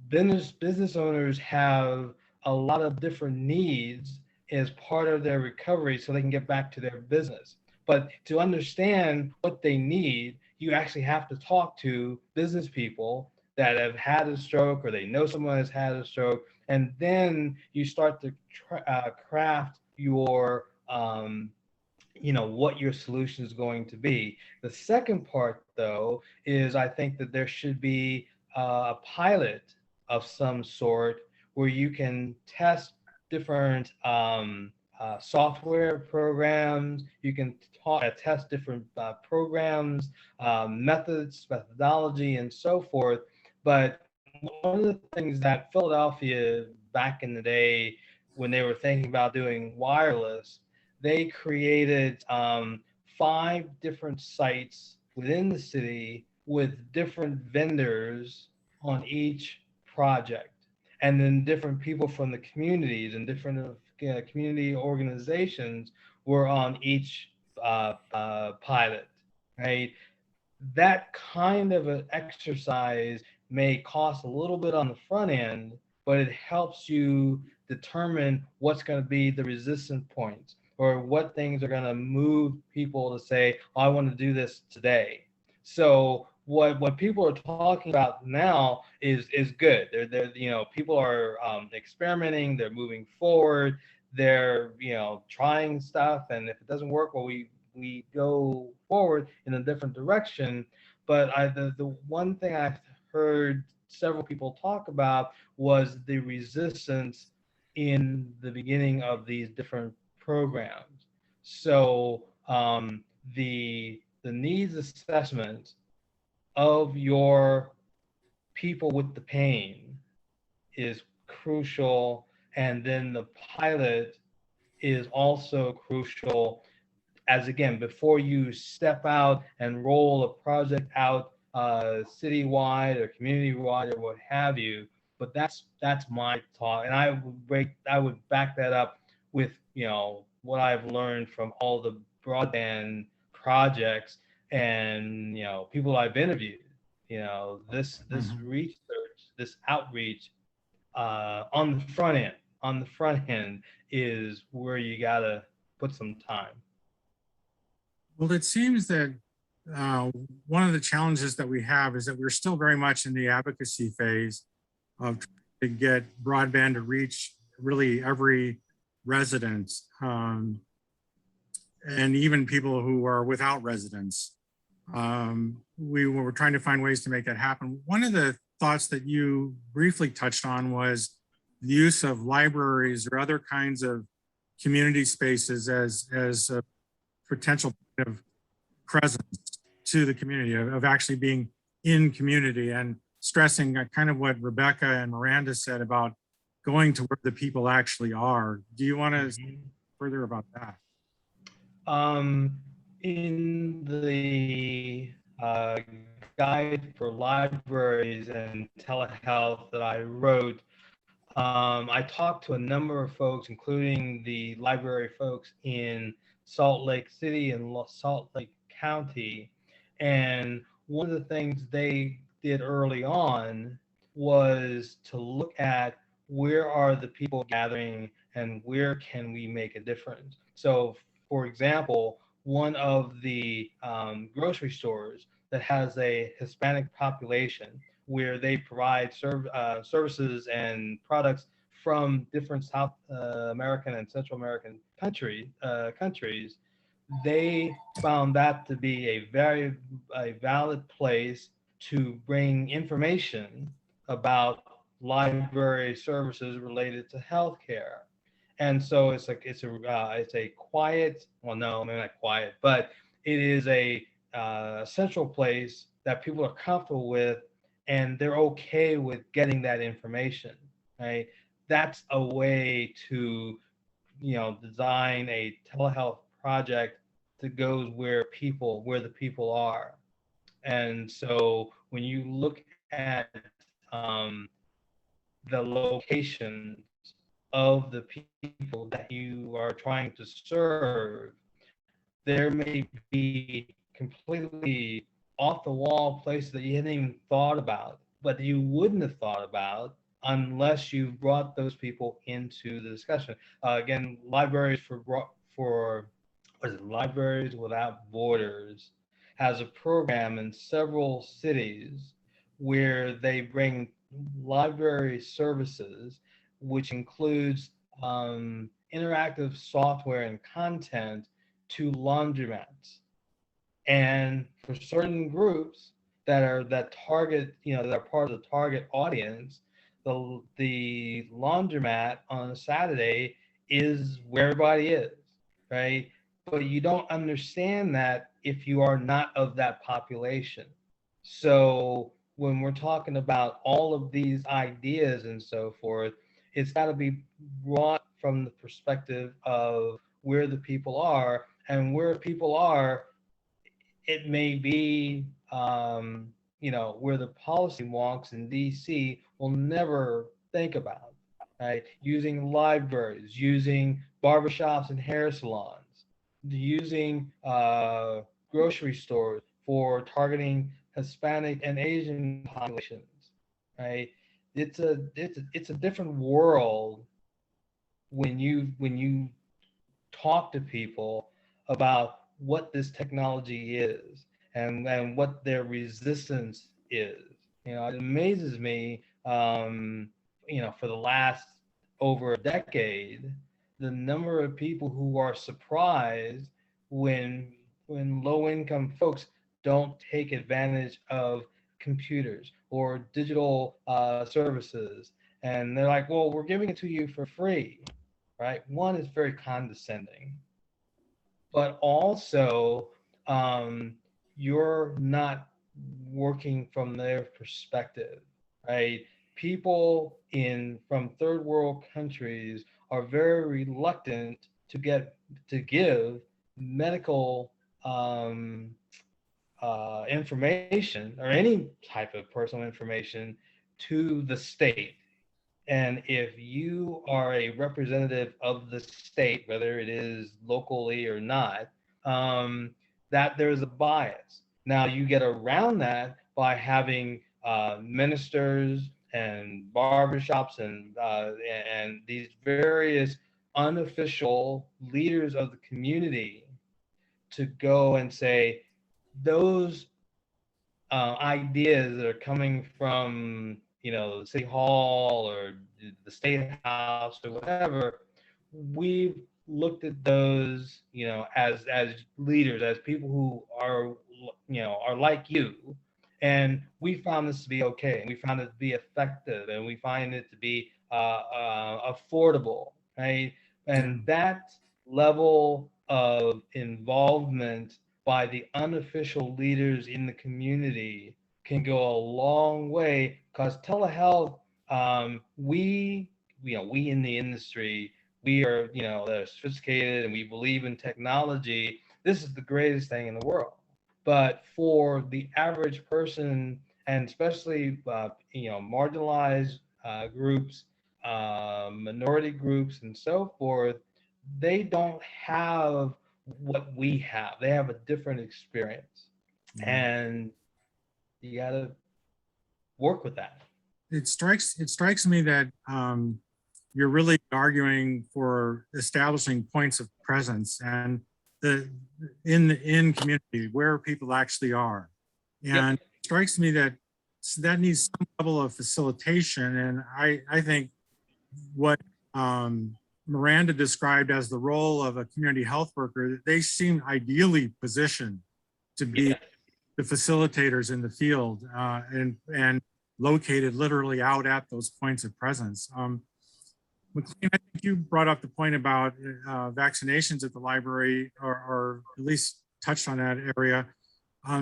business owners have a lot of different needs as part of their recovery so they can get back to their business. But to understand what they need, you actually have to talk to business people that have had a stroke, or they know someone has had a stroke, and then you start to craft your what your solution is going to be. The second part, though, is I think that there should be a pilot of some sort where you can test different software programs. You can test different programs, methodology, and so forth. But one of the things that Philadelphia back in the day, when they were thinking about doing wireless, they created 5 different sites within the city with different vendors on each project. And then different people from the communities and different community organizations were on each pilot, right? That kind of an exercise may cost a little bit on the front end, but it helps you determine what's going to be the resistance points or what things are going to move people to say, oh, I want to do this today. So what people are talking about now is good. They're people are experimenting, they're moving forward, they're trying stuff, and if it doesn't work, well, we go forward in a different direction. But the one thing I've heard several people talk about was the resistance in the beginning of these different programs. So the needs assessment of your people with the pain is crucial, and then the pilot is also crucial, as again, before you step out and roll a project out citywide or community-wide or what have you. But that's my thought, and I would back that up with what I've learned from all the broadband projects and people I've interviewed. This research, this outreach on the front end is where you gotta put some time. Well, it seems that one of the challenges that we have is that we're still very much in the advocacy phase of trying to get broadband to reach really every resident, and even people who are without residence. We were trying to find ways to make that happen. One of the thoughts that you briefly touched on was the use of libraries or other kinds of community spaces as a potential point of presence to the community, of actually being in community, and stressing kind of what Rebecca and Miranda said about going to where the people actually are. Do you want to say further about that? In the guide for libraries and telehealth that I wrote, I talked to a number of folks, including the library folks in Salt Lake City and Salt Lake County. And one of the things they did early on was to look at where are the people gathering and where can we make a difference. So, for example, one of the grocery stores that has a Hispanic population, where they provide services and products from different South American and Central American countries, they found that to be a valid place to bring information about library services related to healthcare. And so it's a quiet, well, no, maybe not quiet, but it is a central place that people are comfortable with, and they're okay with getting that information, right? That's a way to, design a telehealth project that goes where the people are. And so when you look at the locations of the people that you are trying to serve, there may be completely off the wall places that you hadn't even thought about, but you wouldn't have thought about unless you brought those people into the discussion. Again, Libraries Libraries Without Borders has a program in several cities where they bring library services, which includes interactive software and content to laundromats. And for certain groups that are part of the target audience, the laundromat on a Saturday is where everybody is, right? But you don't understand that if you are not of that population. So when we're talking about all of these ideas and so forth, it's got to be brought from the perspective of where the people are, and where people are, it may be, where the policy wonks in DC will never think about, right? Using libraries, using barbershops and hair salons, using grocery stores for targeting Hispanic and Asian populations, right? It's a different world when you talk to people about what this technology is and what their resistance is. It amazes me, for the last over a decade, the number of people who are surprised when low-income folks don't take advantage of computers or digital services. And they're like, well, we're giving it to you for free, right? One is very condescending, but also you're not working from their perspective, right? People from third world countries are very reluctant to give medical information or any type of personal information to the state. And if you are a representative of the state, whether it is locally or not, that there's a bias. Now you get around that by having ministers and barbershops and these various unofficial leaders of the community to go and say those ideas that are coming from City Hall or the State House or whatever, we've looked at those, as leaders, as people who are, are like you, and we found this to be okay, and we found it to be effective, and we find it to be affordable, right? And that level of involvement by the unofficial leaders in the community can go a long way, because telehealth, we in the industry, we are, they're sophisticated and we believe in technology. This is the greatest thing in the world. But for the average person, and especially, marginalized groups, minority groups and so forth, they don't have what we have. They have a different experience. And you got to work with that. It strikes me that you're really arguing for establishing points of presence and in community where people actually are. And it strikes me that needs some level of facilitation. And I think what Miranda described as the role of a community health worker, they seem ideally positioned to be the facilitators in the field and located literally out at those points of presence. McClain, I think you brought up the point about vaccinations at the library, or at least touched on that area.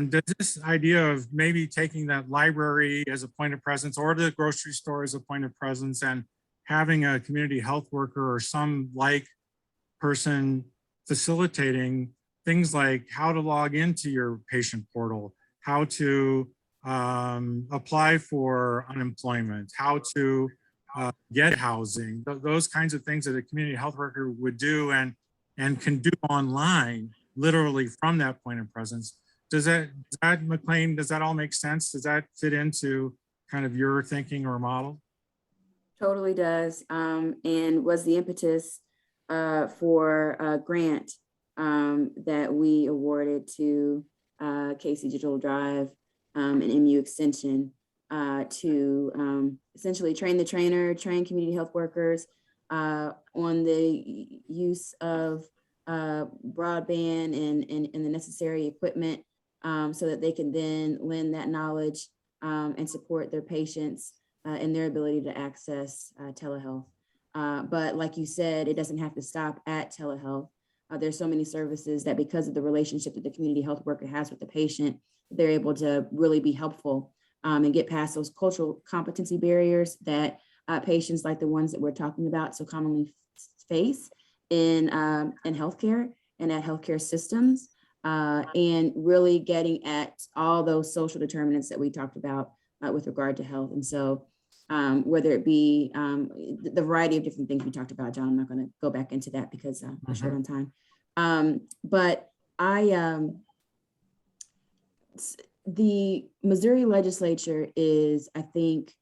Does this idea of maybe taking that library as a point of presence, or the grocery store as a point of presence, and having a community health worker or some like person facilitating things like how to log into your patient portal, how to apply for unemployment, how to get housing, those kinds of things that a community health worker would do and can do online, literally from that point of presence. Does that, McClain, does that all make sense? Does that fit into kind of your thinking or model? Totally does, and was the impetus for a grant that we awarded to Casey Digital Drive and MU Extension to essentially train the trainer, train community health workers on the use of broadband and the necessary equipment so that they can then lend that knowledge and support their patients in their ability to access telehealth. But like you said, it doesn't have to stop at telehealth. There's so many services that, because of the relationship that the community health worker has with the patient, they're able to really be helpful and get past those cultural competency barriers that patients like the ones that we're talking about so commonly face in healthcare and at healthcare systems, and really getting at all those social determinants that we talked about with regard to health. And so whether it be the variety of different things we talked about, John, I'm not going to go back into that because I'm short on time. But the Missouri legislature is, I think,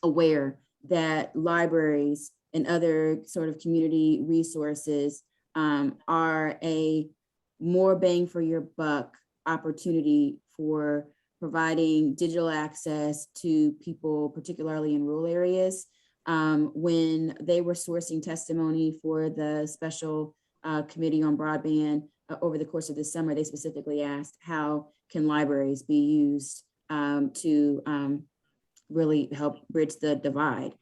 aware that libraries and other sort of community resources are a more bang for your buck opportunity for providing digital access to people, particularly in rural areas. When they were sourcing testimony for the special committee on broadband over the course of the summer, they specifically asked, how can libraries be used to really help bridge the divide?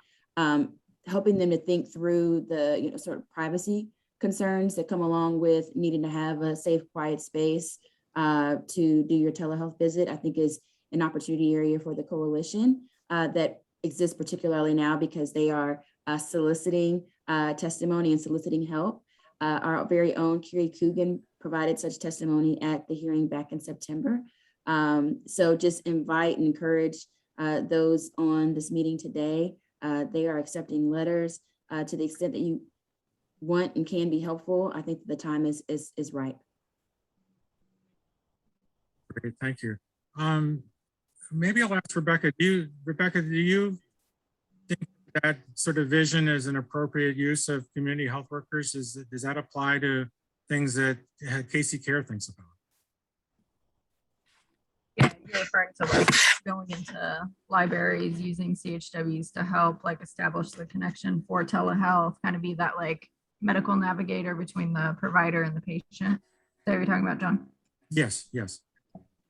Helping them to think through the sort of privacy concerns that come along with needing to have a safe, quiet space to do your telehealth visit, I think is an opportunity area for the coalition that exists particularly now because they are soliciting testimony and soliciting help. Our very own Kiri Coogan provided such testimony at the hearing back in September. So just invite and encourage those on this meeting today. They are accepting letters to the extent that you want and can be helpful. I think the time is right. Great, thank you. Maybe I'll ask Rebecca. Rebecca, do you think that sort of vision is an appropriate use of community health workers? Does that apply to things that Casey Care thinks about? Yeah, you're referring to like going into libraries using CHWs to help like establish the connection for telehealth, kind of be that like medical navigator between the provider and the patient. Is that what you're talking about, John? Yes, yes.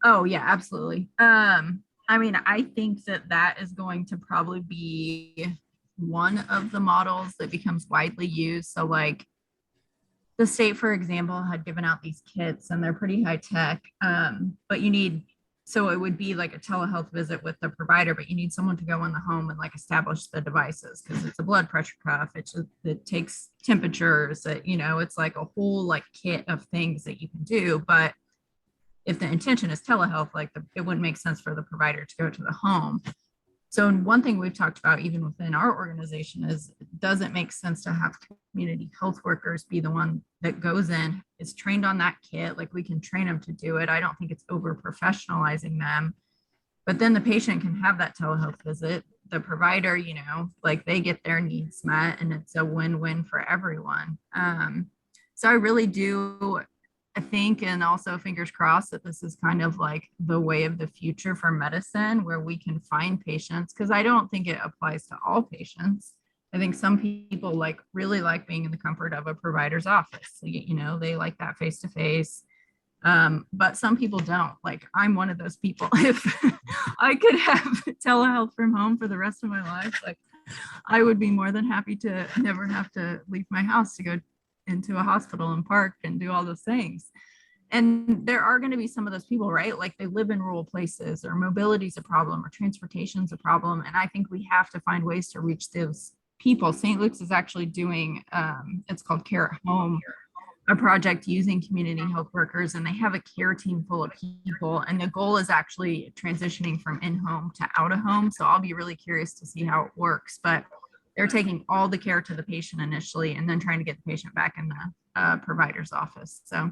Oh yeah, absolutely. I mean, I think that is going to probably be one of the models that becomes widely used. So like the state, for example, had given out these kits and they're pretty high tech, but so it would be like a telehealth visit with the provider, but you need someone to go in the home and like establish the devices because it's a blood pressure cuff. It takes temperatures, it's like a whole like kit of things that you can do. But if the intention is telehealth, it wouldn't make sense for the provider to go to the home. So one thing we've talked about even within our organization is, does it make sense to have community health workers be the one that goes in, is trained on that kit? Like we can train them to do it. I don't think it's over professionalizing them, but then the patient can have that telehealth visit. The provider, like they get their needs met and it's a win-win for everyone. So I really do, I think, and also fingers crossed that this is kind of like the way of the future for medicine, where we can find patients, because I don't think it applies to all patients. I think some people really like being in the comfort of a provider's office. They like that face-to-face, but some people don't. Like I'm one of those people. If I could have telehealth from home for the rest of my life, like I would be more than happy to never have to leave my house to go into a hospital and park and do all those things. And there are going to be some of those people, right? Like they live in rural places, or mobility is a problem, or transportation is a problem. And I think we have to find ways to reach those people. St. Luke's is actually doing, it's called Care at Home, a project using community health workers, and they have a care team full of people. And the goal is actually transitioning from in-home to out-of-home. So I'll be really curious to see how it works. But they're taking all the care to the patient initially and then trying to get the patient back in the provider's office. So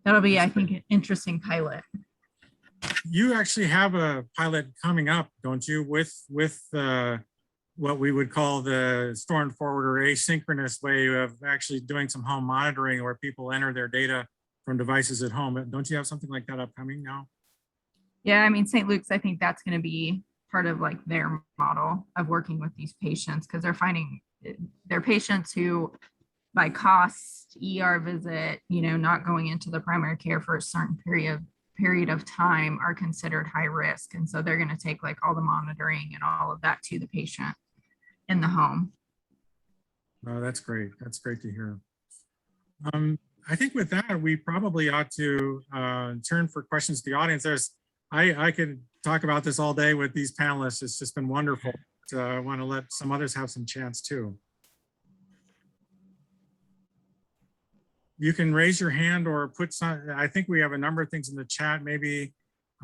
that'll be, I think, an interesting pilot. You actually have a pilot coming up, don't you, with what we would call the storm forward or asynchronous way of actually doing some home monitoring where people enter their data from devices at home. Don't you have something like that upcoming now? Yeah, I mean, St. Luke's, I think that's going to be part of like their model of working with these patients, because they're finding they're patients who by cost, ER visit, not going into the primary care for a certain period of time are considered high risk. And so they're going to take like all the monitoring and all of that to the patient in the home. Oh, that's great. That's great to hear. I think with that, we probably ought to turn for questions to the audience. There's I could talk about this all day with these panelists. It's just been wonderful. I want to let some others have some chance too. You can raise your hand or put some, I think we have a number of things in the chat, maybe.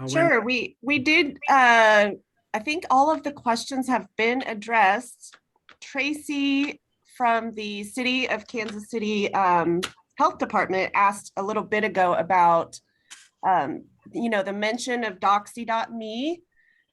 Sure, we did, I think all of the questions have been addressed. Tracy from the City of Kansas City Health Department asked a little bit ago about, the mention of doxy.me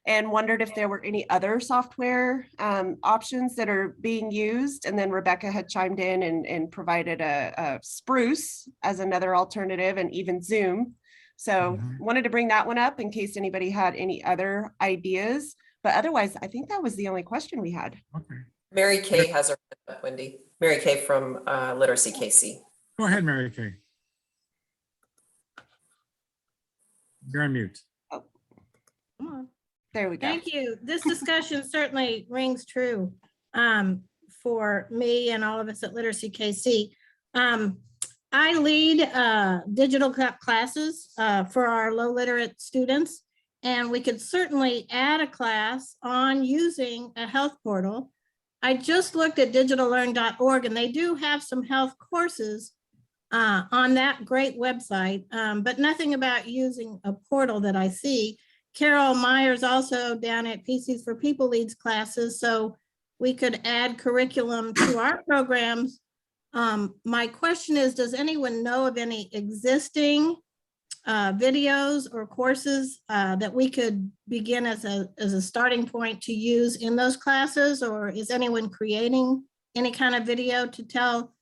and wondered if there were any other software options that are being used. And then Rebecca had chimed in and provided a Spruce as another alternative, and even Zoom. So wanted to bring that one up in case anybody had any other ideas. But otherwise, I think that was the only question we had. Okay. Mary Kay has her hand up, Wendy. Mary Kay from Literacy KC. Go ahead, Mary Kay. You're on mute. Oh, come on. There we go. Thank you. This discussion certainly rings true for me and all of us at Literacy KC. I lead digital classes for our low literate students, and we could certainly add a class on using a health portal. I just looked at digitallearn.org, and they do have some health courses on that great website, but nothing about using a portal that I see. Carol Myers also down at PCs for People leads classes, so we could add curriculum to our programs. My question is, does anyone know of any existing videos or courses that we could begin as a starting point to use in those classes? Or is anyone creating any kind of video to tell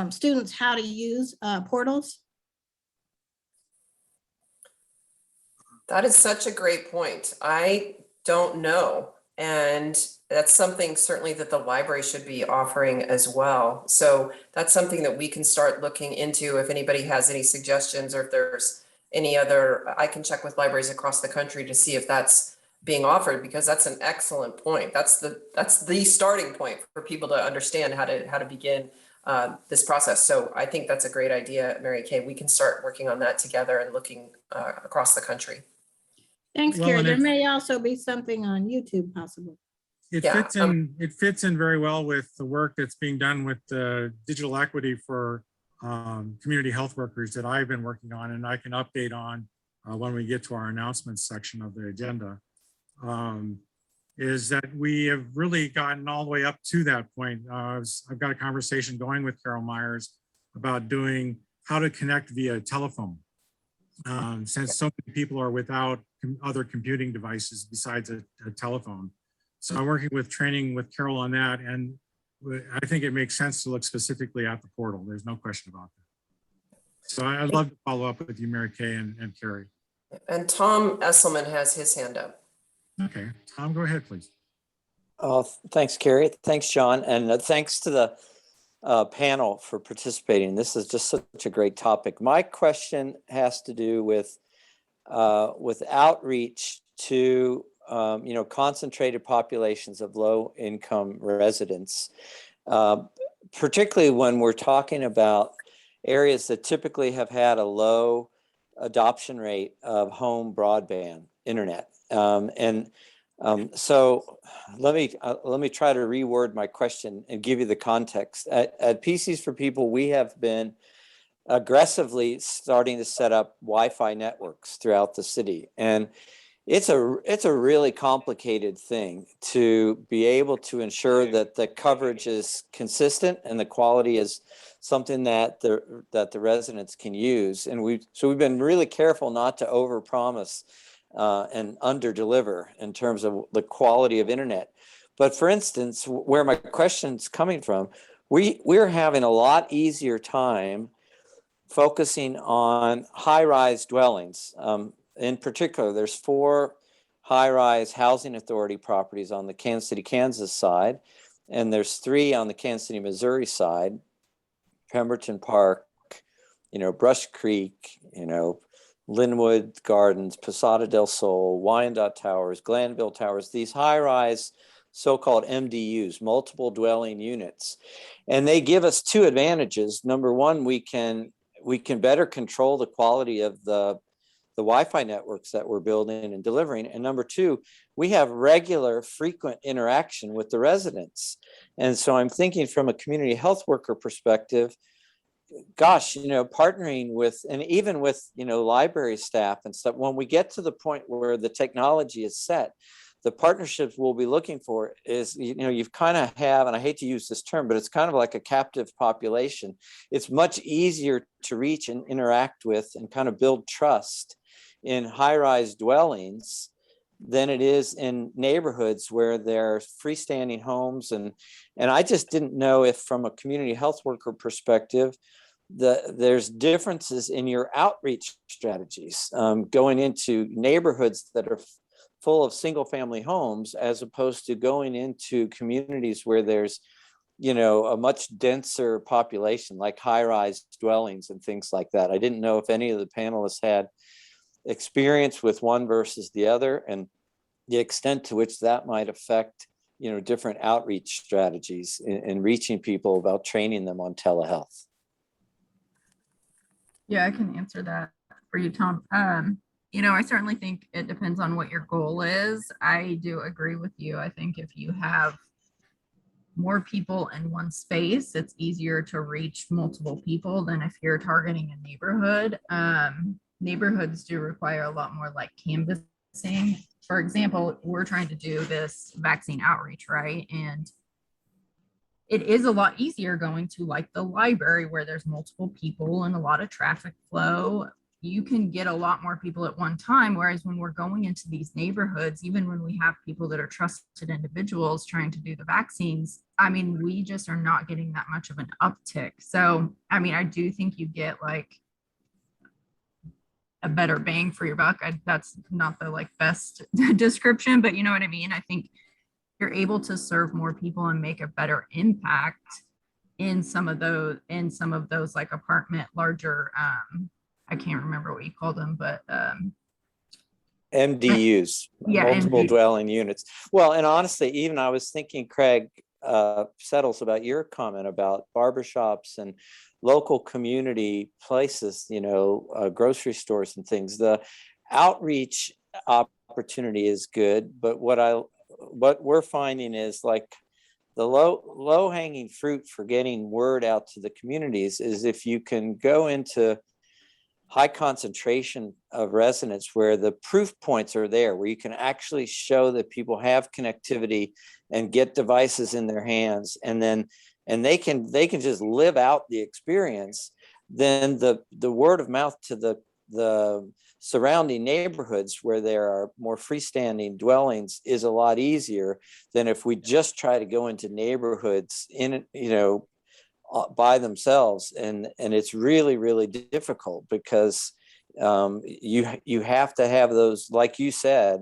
students how to use portals? That is such a great point. I don't know. And that's something certainly that the library should be offering as well. So that's something that we can start looking into. If anybody has any suggestions, or if there's any other, I can check with libraries across the country to see if that's being offered, because that's an excellent point. That's the starting point for people to understand how to begin this process. So I think that's a great idea, Mary Kay. We can start working on that together and looking across the country. Thanks, Well, Carrie. and There may also be something on YouTube possible. It fits in very well with the work that's being done with the digital equity for community health workers that I've been working on, and I can update on when we get to our announcements section of the agenda. Is that we have really gotten all the way up to that point. I've got a conversation going with Carol Myers about doing how to connect via telephone. Since so many people are without other computing devices besides a telephone. So I'm working with training with Carol on that, and I think it makes sense to look specifically at the portal. There's no question about that. So I'd love to follow up with you, Mary Kay and Carrie. And Tom Esselman has his hand up. Okay, Tom, go ahead, please. Thanks, Carrie. Thanks, John. And thanks to the panel for participating. This is just such a great topic. My question has to do with outreach to concentrated populations of low-income residents, particularly when we're talking about areas that typically have had a low adoption rate of home broadband internet. So let me try to reword my question and give you the context. At PCs for People, we have been aggressively starting to set up Wi-Fi networks throughout the city, and it's a really complicated thing to be able to ensure that the coverage is consistent and the quality is something that the residents can use. And we've been really careful not to overpromise and underdeliver in terms of the quality of internet. But for instance, where my question's coming from, we're having a lot easier time focusing on high-rise dwellings. In particular, there's 4 high-rise housing authority properties on the Kansas City, Kansas side, and there's 3 on the Kansas City, Missouri side, Pemberton Park, Brush Creek, Linwood Gardens, Posada del Sol, Wyandotte Towers, Glanville Towers, these high-rise so-called MDUs, multiple dwelling units. And they give us 2 advantages. Number one, we can better control the quality of the the Wi-Fi networks that we're building and delivering. And number two, we have regular, frequent interaction with the residents. And so I'm thinking from a community health worker perspective, gosh, partnering with, and even with, library staff and stuff, when we get to the point where the technology is set, the partnerships we'll be looking for is, you've kind of have, and I hate to use this term, but it's kind of like a captive population. It's much easier to reach and interact with and kind of build trust in high-rise dwellings than it is in neighborhoods where there are freestanding homes. And I just didn't know if from a community health worker perspective, there's differences in your outreach strategies, going into neighborhoods that are full of single family homes, as opposed to going into communities where there's, a much denser population, like high-rise dwellings and things like that. I didn't know if any of the panelists had experience with one versus the other, and the extent to which that might affect, different outreach strategies in reaching people about training them on telehealth. Yeah, I can answer that for you, Tom. I certainly think it depends on what your goal is. I do agree with you. I think if you have more people in one space, it's easier to reach multiple people than if you're targeting a neighborhood. Neighborhoods do require a lot more like canvassing. For example, we're trying to do this vaccine outreach, right? And it is a lot easier going to like the library where there's multiple people and a lot of traffic flow. You can get a lot more people at one time. Whereas when we're going into these neighborhoods, even when we have people that are trusted individuals trying to do the vaccines, we just are not getting that much of an uptick. So, I do think you get like a better bang for your buck. That's not the best description, but you know what I mean? I think you're able to serve more people and make a better impact in some of those like apartment, larger, I can't remember what you call them, but MDUs, yeah, multiple dwelling units. Well, and honestly, even I was thinking, Craig, settles about your comment about barbershops and local community places, grocery stores and things. The outreach opportunity is good, but what we're finding is like the low hanging fruit for getting word out to the communities is if you can go into high concentration of residents where the proof points are there, where you can actually show that people have connectivity and get devices in their hands, and they can just live out the experience, then the word of mouth to the surrounding neighborhoods where there are more freestanding dwellings is a lot easier than if we just try to go into neighborhoods by themselves, and it's really, really difficult because you have to have those, like you said,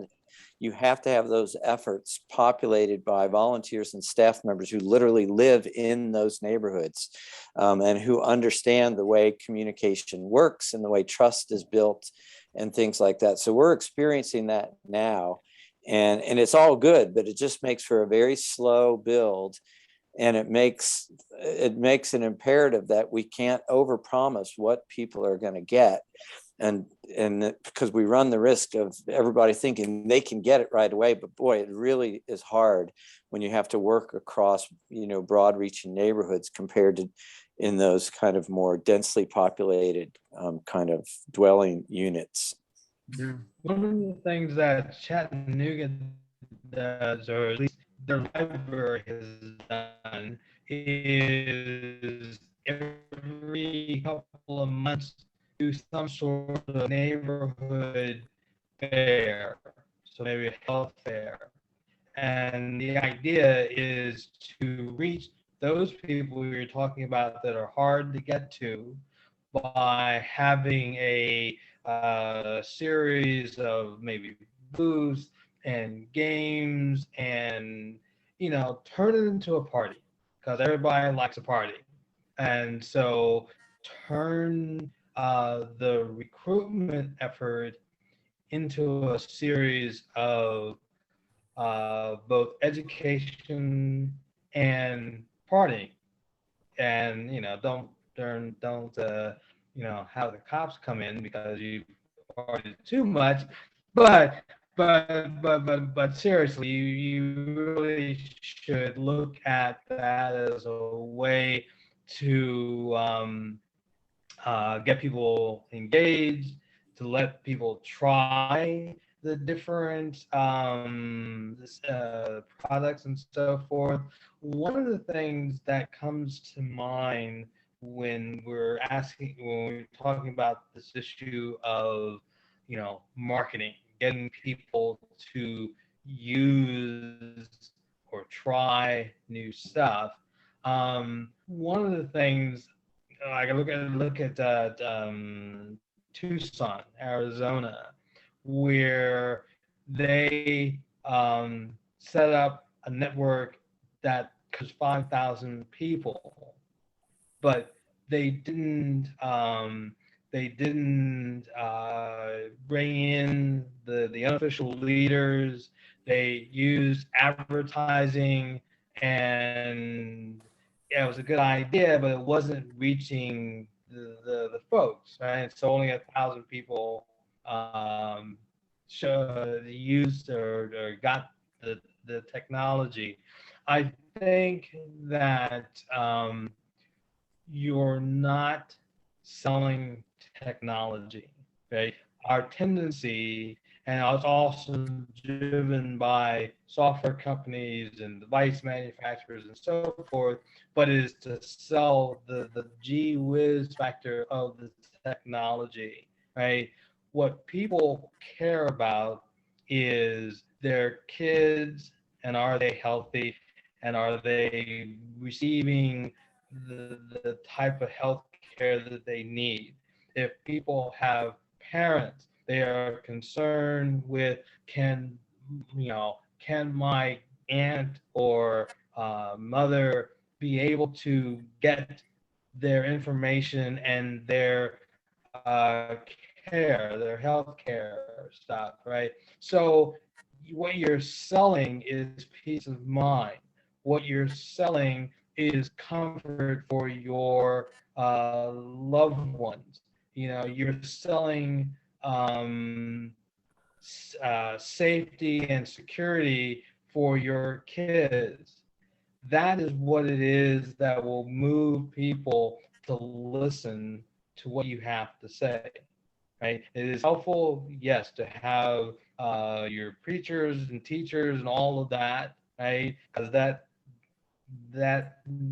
you have to have those efforts populated by volunteers and staff members who literally live in those neighborhoods, and who understand the way communication works and the way trust is built and things like that. So we're experiencing that now, and it's all good, but it just makes for a very slow build. And it makes an imperative that we can't overpromise what people are going to get, and because we run the risk of everybody thinking they can get it right away. But boy, it really is hard when you have to work across broad-reaching neighborhoods compared to in those kind of more densely populated kind of dwelling units. Yeah. One of the things that Chattanooga does, or at least their library has done, is every couple of months do some sort of neighborhood fair, so maybe a health fair. And the idea is to reach those people you're talking about that are hard to get to by having a series of maybe booths and games, and turn it into a party, because everybody likes a party. And so turn the recruitment effort into a series of both education and partying. And don't have the cops come in because you party too much, but seriously, you really should look at that as a way to get people engaged, to let people try the different products and so forth. One of the things that comes to mind when we're talking about this issue of, marketing, getting people to use or try new stuff. One of the things I can look at Tucson, Arizona, where they set up a network that covers 5,000 people, but they didn't bring in the unofficial leaders. They used advertising, and yeah, it was a good idea, but it wasn't reaching the folks, right? So only 1,000 people used or got the technology. I think that you're not selling technology, right? Our tendency, and it's also driven by software companies and device manufacturers and so forth, but is to sell the gee whiz factor of the technology, right? What people care about is their kids, and are they healthy, and are they receiving the type of health care that they need. If people have parents, they are concerned with can my aunt or mother be able to get their information and their their health care stuff, right? So what you're selling is peace of mind. What you're selling is comfort for your loved ones. You're selling safety and security for your kids. That is what it is that will move people to listen to what you have to say, right? It is helpful, yes, to have your preachers and teachers and all of that, right? Because that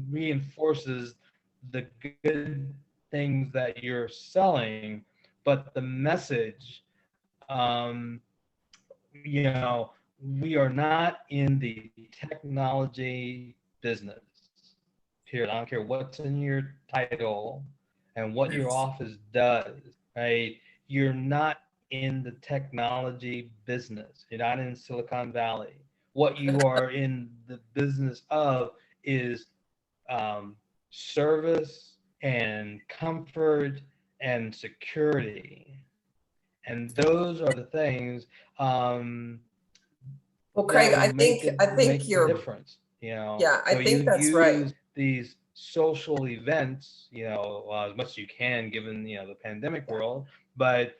reinforces the good things that you're selling, but the message, we are not in the technology business. Period. I don't care what's in your title and what your office does, right? You're not in the technology business. You're not in Silicon Valley. What you are in the business of is service and comfort and security. And those are the things well, Craig, I think you're difference, Yeah, I so think that's right. use these social events, as much as you can, given the pandemic world, but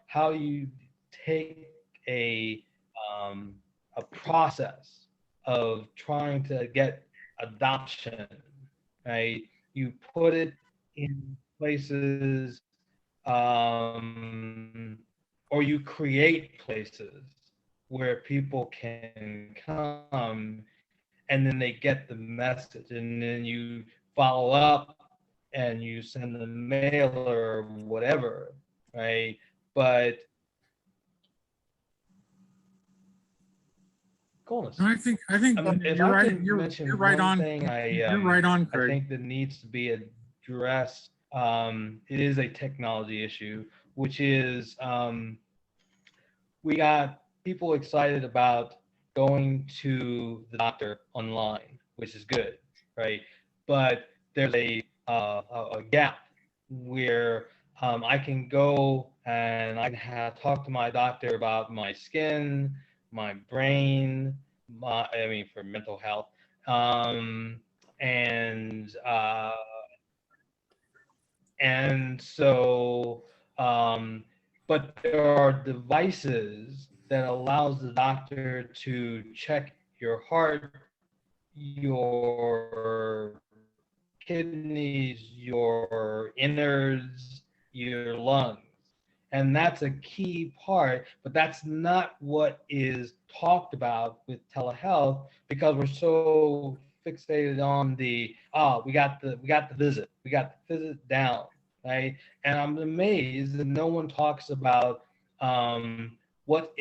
how you take a process of trying to get adoption, right? You put it in places, or you create places where people can come, and then they get the message, and then you follow up and you send the mailer or whatever, right? But goodness. I think If you're I right. can mention You're right one on. thing You're right on, I Craig. think that needs to be addressed, it is a technology issue, which is we got people excited about going to the doctor online, which is good, right? But there's a gap where I can go and I can talk to my doctor about my skin, my brain, for mental health, and so but there are devices that allows the doctor to check your heart, your kidneys, your innards, your lungs. And that's a key part, but that's not what is talked about with telehealth, because we're so fixated on the, we got the visit, we got the visit down, right? And I'm amazed that no one talks about what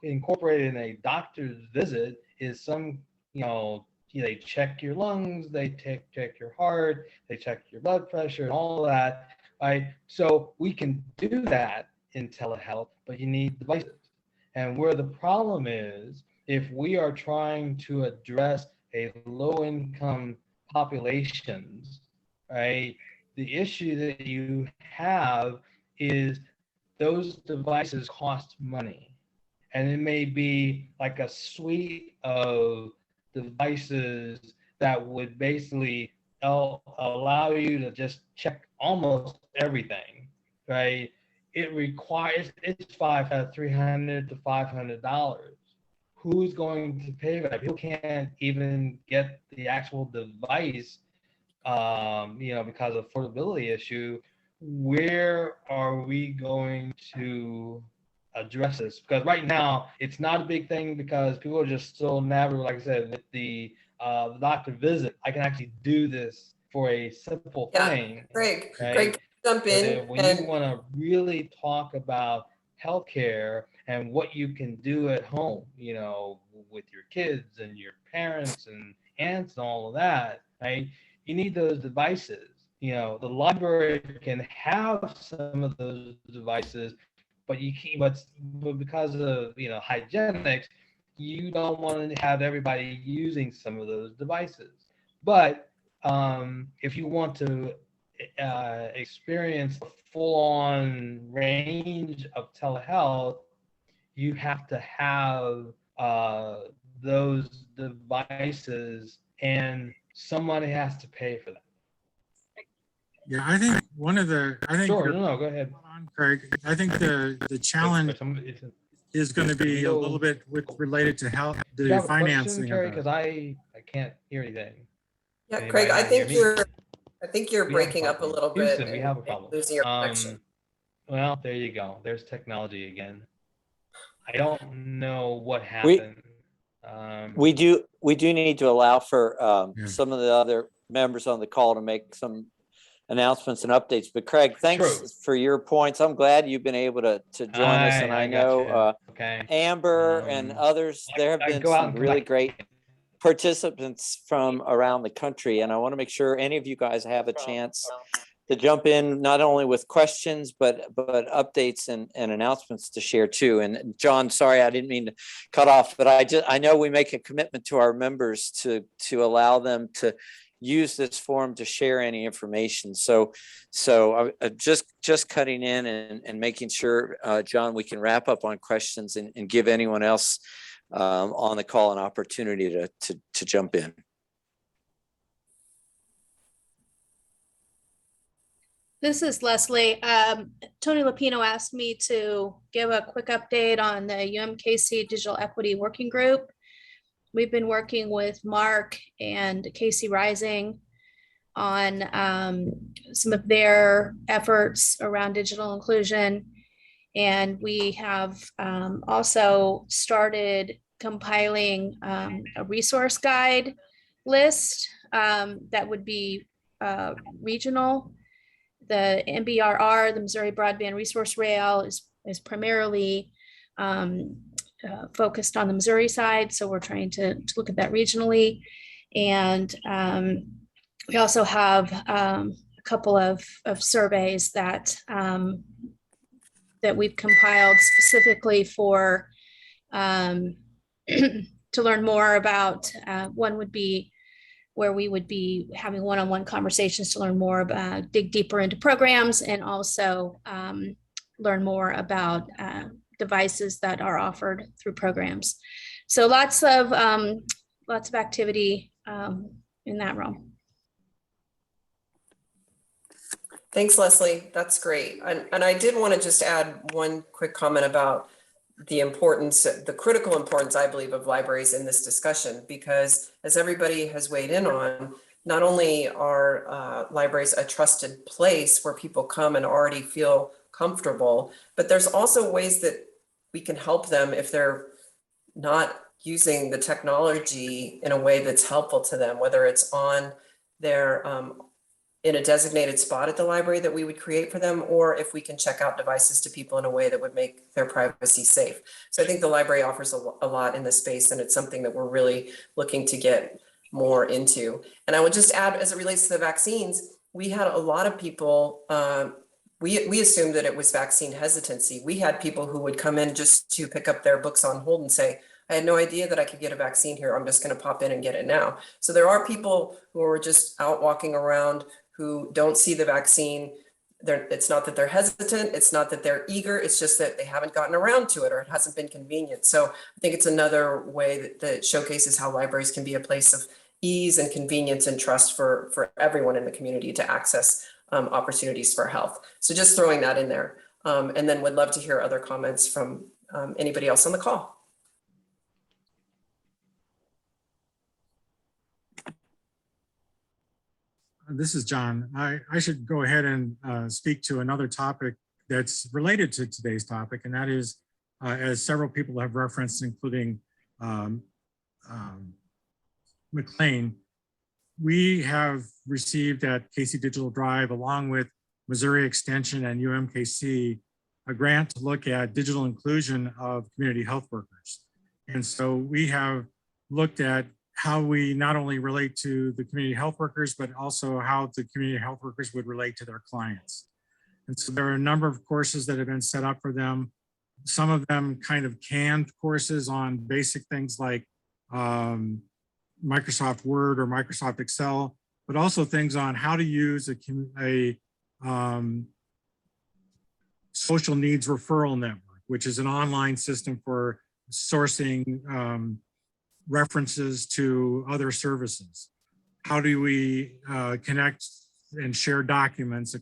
incorporated in a doctor's visit is some, they check your lungs, they check your heart, they check your blood pressure and all of that, right? So we can do that in telehealth, but you need devices. And where the problem is, if we are trying to address a low-income populations, right, the issue that you have is those devices cost money. And it may be like a suite of devices that would basically allow you to just check almost everything, right? It requires, it's $300 to $500. Who's going to pay for that? People can't even get the actual device, because of affordability issue. Where are we going to address this? Because right now it's not a big thing, because people are just still never, like I said, with the doctor visit, I can actually do this for a simple thing. Greg, right? Greg, jump in. When you want to really talk about healthcare and what you can do at home, with your kids and your parents and aunts and all of that, right? You need those devices. The library can have some of those devices, but you can't. But because of hygienics, you don't want to have everybody using some of those devices. But if you want to experience the full-on range of telehealth, you have to have those devices, and somebody has to pay for that. Yeah, I think Sure, no, go ahead, Craig. I think the challenge is going to be a little bit related to how the financing. Because I can't hear anything. Yeah, Craig, I think you're breaking up a little bit. Houston, we have a problem. Losing your connection. Well, there you go. There's technology again. I don't know what happened. We do need to allow for some of the other members on the call to make some announcements and updates. But Craig, thanks for your points. I'm glad you've been able to join us. And I know Amber and others, there have been some really great participants from around the country. And I want to make sure any of you guys have a chance to jump in, not only with questions, but updates and announcements to share too. And John, sorry, I didn't mean to cut off, but I know we make a commitment to our members to allow them to use this forum to share any information. So just cutting in and making sure, John, we can wrap up on questions and give anyone else on the call an opportunity to jump in. This is Leslie. Tony Lupino asked me to give a quick update on the Umkc Digital Equity Working Group. We've been working with Mark and Casey Rising on some of their efforts around digital inclusion. And we have also started compiling a resource guide list that would be regional. The MBRR, the Missouri Broadband Resource Rail, is primarily focused on the Missouri side. So we're trying to look at that regionally. And we also have a couple of surveys that we've compiled specifically for to learn more about. One would be where we would be having one-on-one conversations to learn more about, dig deeper into programs, and also learn more about devices that are offered through programs. So lots of activity in that realm. Thanks, Leslie. That's great. And I did want to just add one quick comment about the importance, the critical importance, I believe, of libraries in this discussion, because as everybody has weighed in on, not only are libraries a trusted place where people come and already feel comfortable, but there's also ways that we can help them if they're not using the technology in a way that's helpful to them, whether it's on their in a designated spot at the library that we would create for them, or if we can check out devices to people in a way that would make their privacy safe. So I think the library offers a lot in this space, and it's something that we're really looking to get more into. And I would just add, as it relates to the vaccines, we had a lot of people, we assumed that it was vaccine hesitancy. We had people who would come in just to pick up their books on hold and say, I had no idea that I could get a vaccine here. I'm just going to pop in and get it now. So there are people who are just out walking around who don't see the vaccine. It's not that they're hesitant. It's not that they're eager. It's just that they haven't gotten around to it, or it hasn't been convenient. So I think it's another way that showcases how libraries can be a place of ease and convenience and trust for everyone in the community to access opportunities for health. So just throwing that in there. And then would love to hear other comments from anybody else on the call. This is John. I should go ahead and speak to another topic that's related to today's topic, and that is, as several people have referenced, including McClain, we have received at KC Digital Drive, along with Missouri Extension and Umkc, a grant to look at digital inclusion of community health workers. And so we have looked at how we not only relate to the community health workers, but also how the community health workers would relate to their clients. And so there are a number of courses that have been set up for them. Some of them kind of canned courses on basic things like Microsoft Word or Microsoft Excel, but also things on how to use a social needs referral network, which is an online system for sourcing references to other services. How do we connect and share documents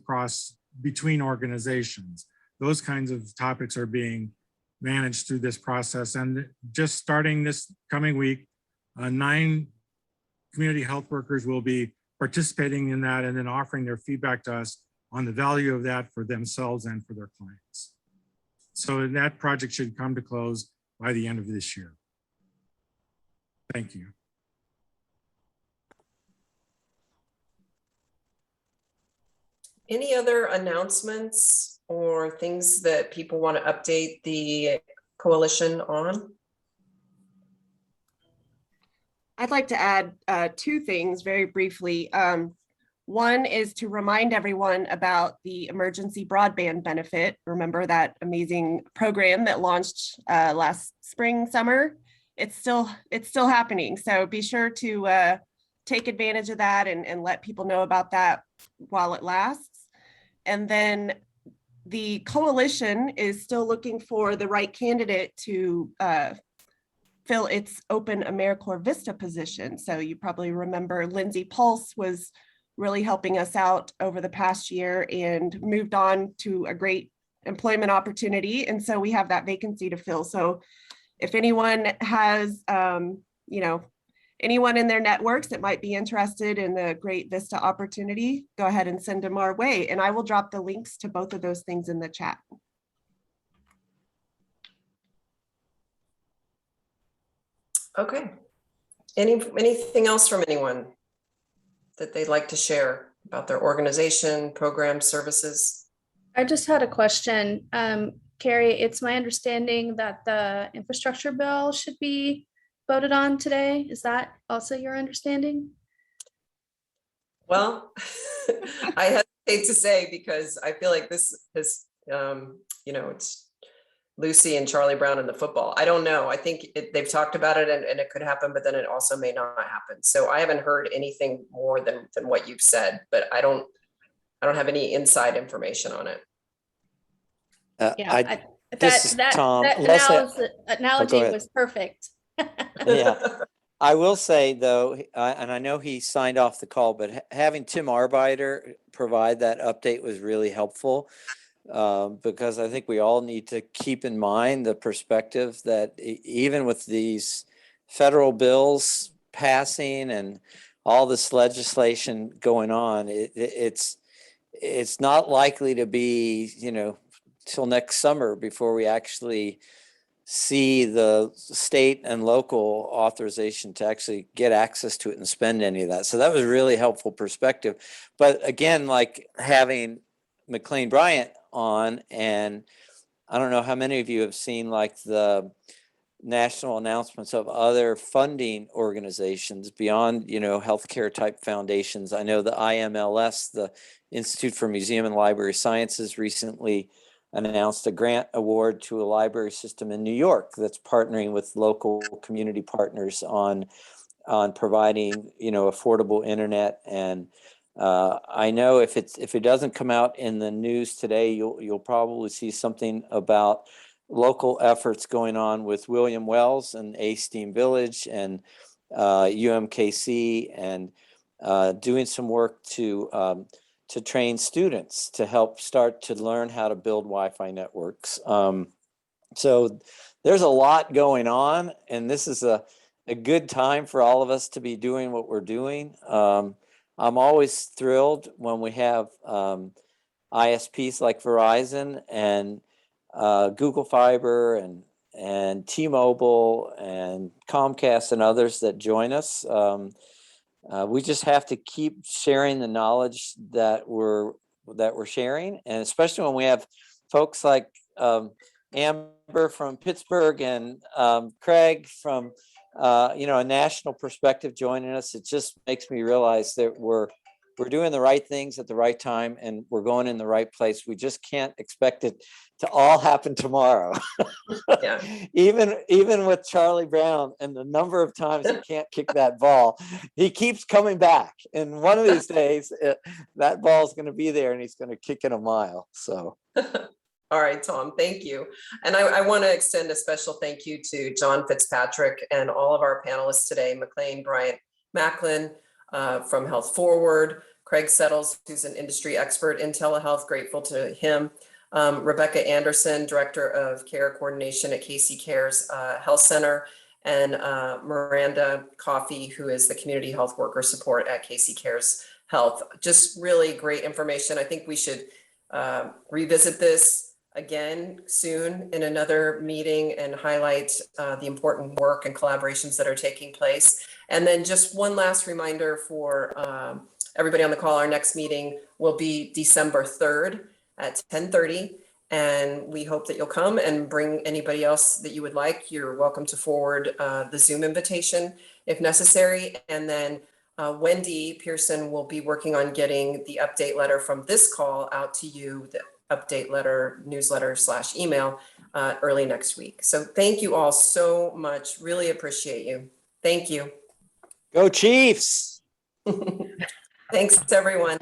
between organizations? Those kinds of topics are being managed through this process. And just starting this coming week, 9 community health workers will be participating in that and then offering their feedback to us on the value of that for themselves and for their clients. So that project should come to close by the end of this year. Thank you. Any other announcements or things that people want to update the coalition on? I'd like to add 2 things very briefly. One is to remind everyone about the emergency broadband benefit. Remember that amazing program that launched last spring, summer? It's still happening. So be sure to take advantage of that and let people know about that while it lasts. And then the coalition is still looking for the right candidate to fill its open AmeriCorps Vista position. So you probably remember Lindsay Pulse was really helping us out over the past year and moved on to a great employment opportunity. And so we have that vacancy to fill. So if anyone has, anyone in their networks that might be interested in the Great Vista opportunity, go ahead and send them our way. And I will drop the links to both of those things in the chat. Okay. Anything else from anyone that they'd like to share about their organization, program, services? I just had a question. Carrie, it's my understanding that the infrastructure bill should be voted on today. Is that also your understanding? Well, I hesitate to say because I feel like this is, it's Lucy and Charlie Brown in the football. I don't know. I think they've talked about it and it could happen, but then it also may not happen. So I haven't heard anything more than what you've said, but I don't have any inside information on it. That Tom. analogy was perfect. Yeah. I will say though, and I know he signed off the call, but having Tim Arbeiter provide that update was really helpful. Because I think we all need to keep in mind the perspective that even with these federal bills passing and all this legislation going on, it's not likely to be, till next summer before we actually see the state and local authorization to actually get access to it and spend any of that. So that was a really helpful perspective. But again, like having McClain Bryant on, and I don't know how many of you have seen like the national announcements of other funding organizations beyond, healthcare type foundations. I know the IMLS, the Institute for Museum and Library Sciences, recently announced a grant award to a library system in New York that's partnering with local community partners on providing, affordable internet. And I know if it doesn't come out in the news today, you'll probably see something about local efforts going on with William Wells and A-Steam Village and UMKC, and doing some work to train students to help start to learn how to build Wi-Fi networks. So there's a lot going on, and this is a good time for all of us to be doing what we're doing. I'm always thrilled when we have ISPs like Verizon and Google Fiber and T-Mobile and Comcast and others that join us. We just have to keep sharing the knowledge that we're sharing, and especially when we have folks like Amber from Pittsburgh and Craig from a national perspective joining us. It just makes me realize that we're doing the right things at the right time, and we're going in the right place. We just can't expect it to all happen tomorrow. Yeah. Even with Charlie Brown and the number of times he can't kick that ball, he keeps coming back. And one of these days, that ball is going to be there and he's going to kick it a mile. So. All right, Tom, thank you. And I want to extend a special thank you to John Fitzpatrick and all of our panelists today, McClain, Bryant, Macklin from Health Forward, Craig Settles, who's an industry expert in telehealth, grateful to him, Rebecca Anderson, Director of Care Coordination at KC Cares Health Center, and Miranda Coffey, who is the Community Health Worker Support at KC Cares Health. Just really great information. I think we should revisit this again soon in another meeting and highlight the important work and collaborations that are taking place. And then just one last reminder for everybody on the call, our next meeting will be December 3rd at 10:30. And we hope that you'll come and bring anybody else that you would like. You're welcome to forward the Zoom invitation if necessary. And then Wendy Pearson will be working on getting the update letter from this call out to you, the update letter, newsletter / email early next week. So thank you all so much. Really appreciate you. Thank you. Go Chiefs. Thanks everyone.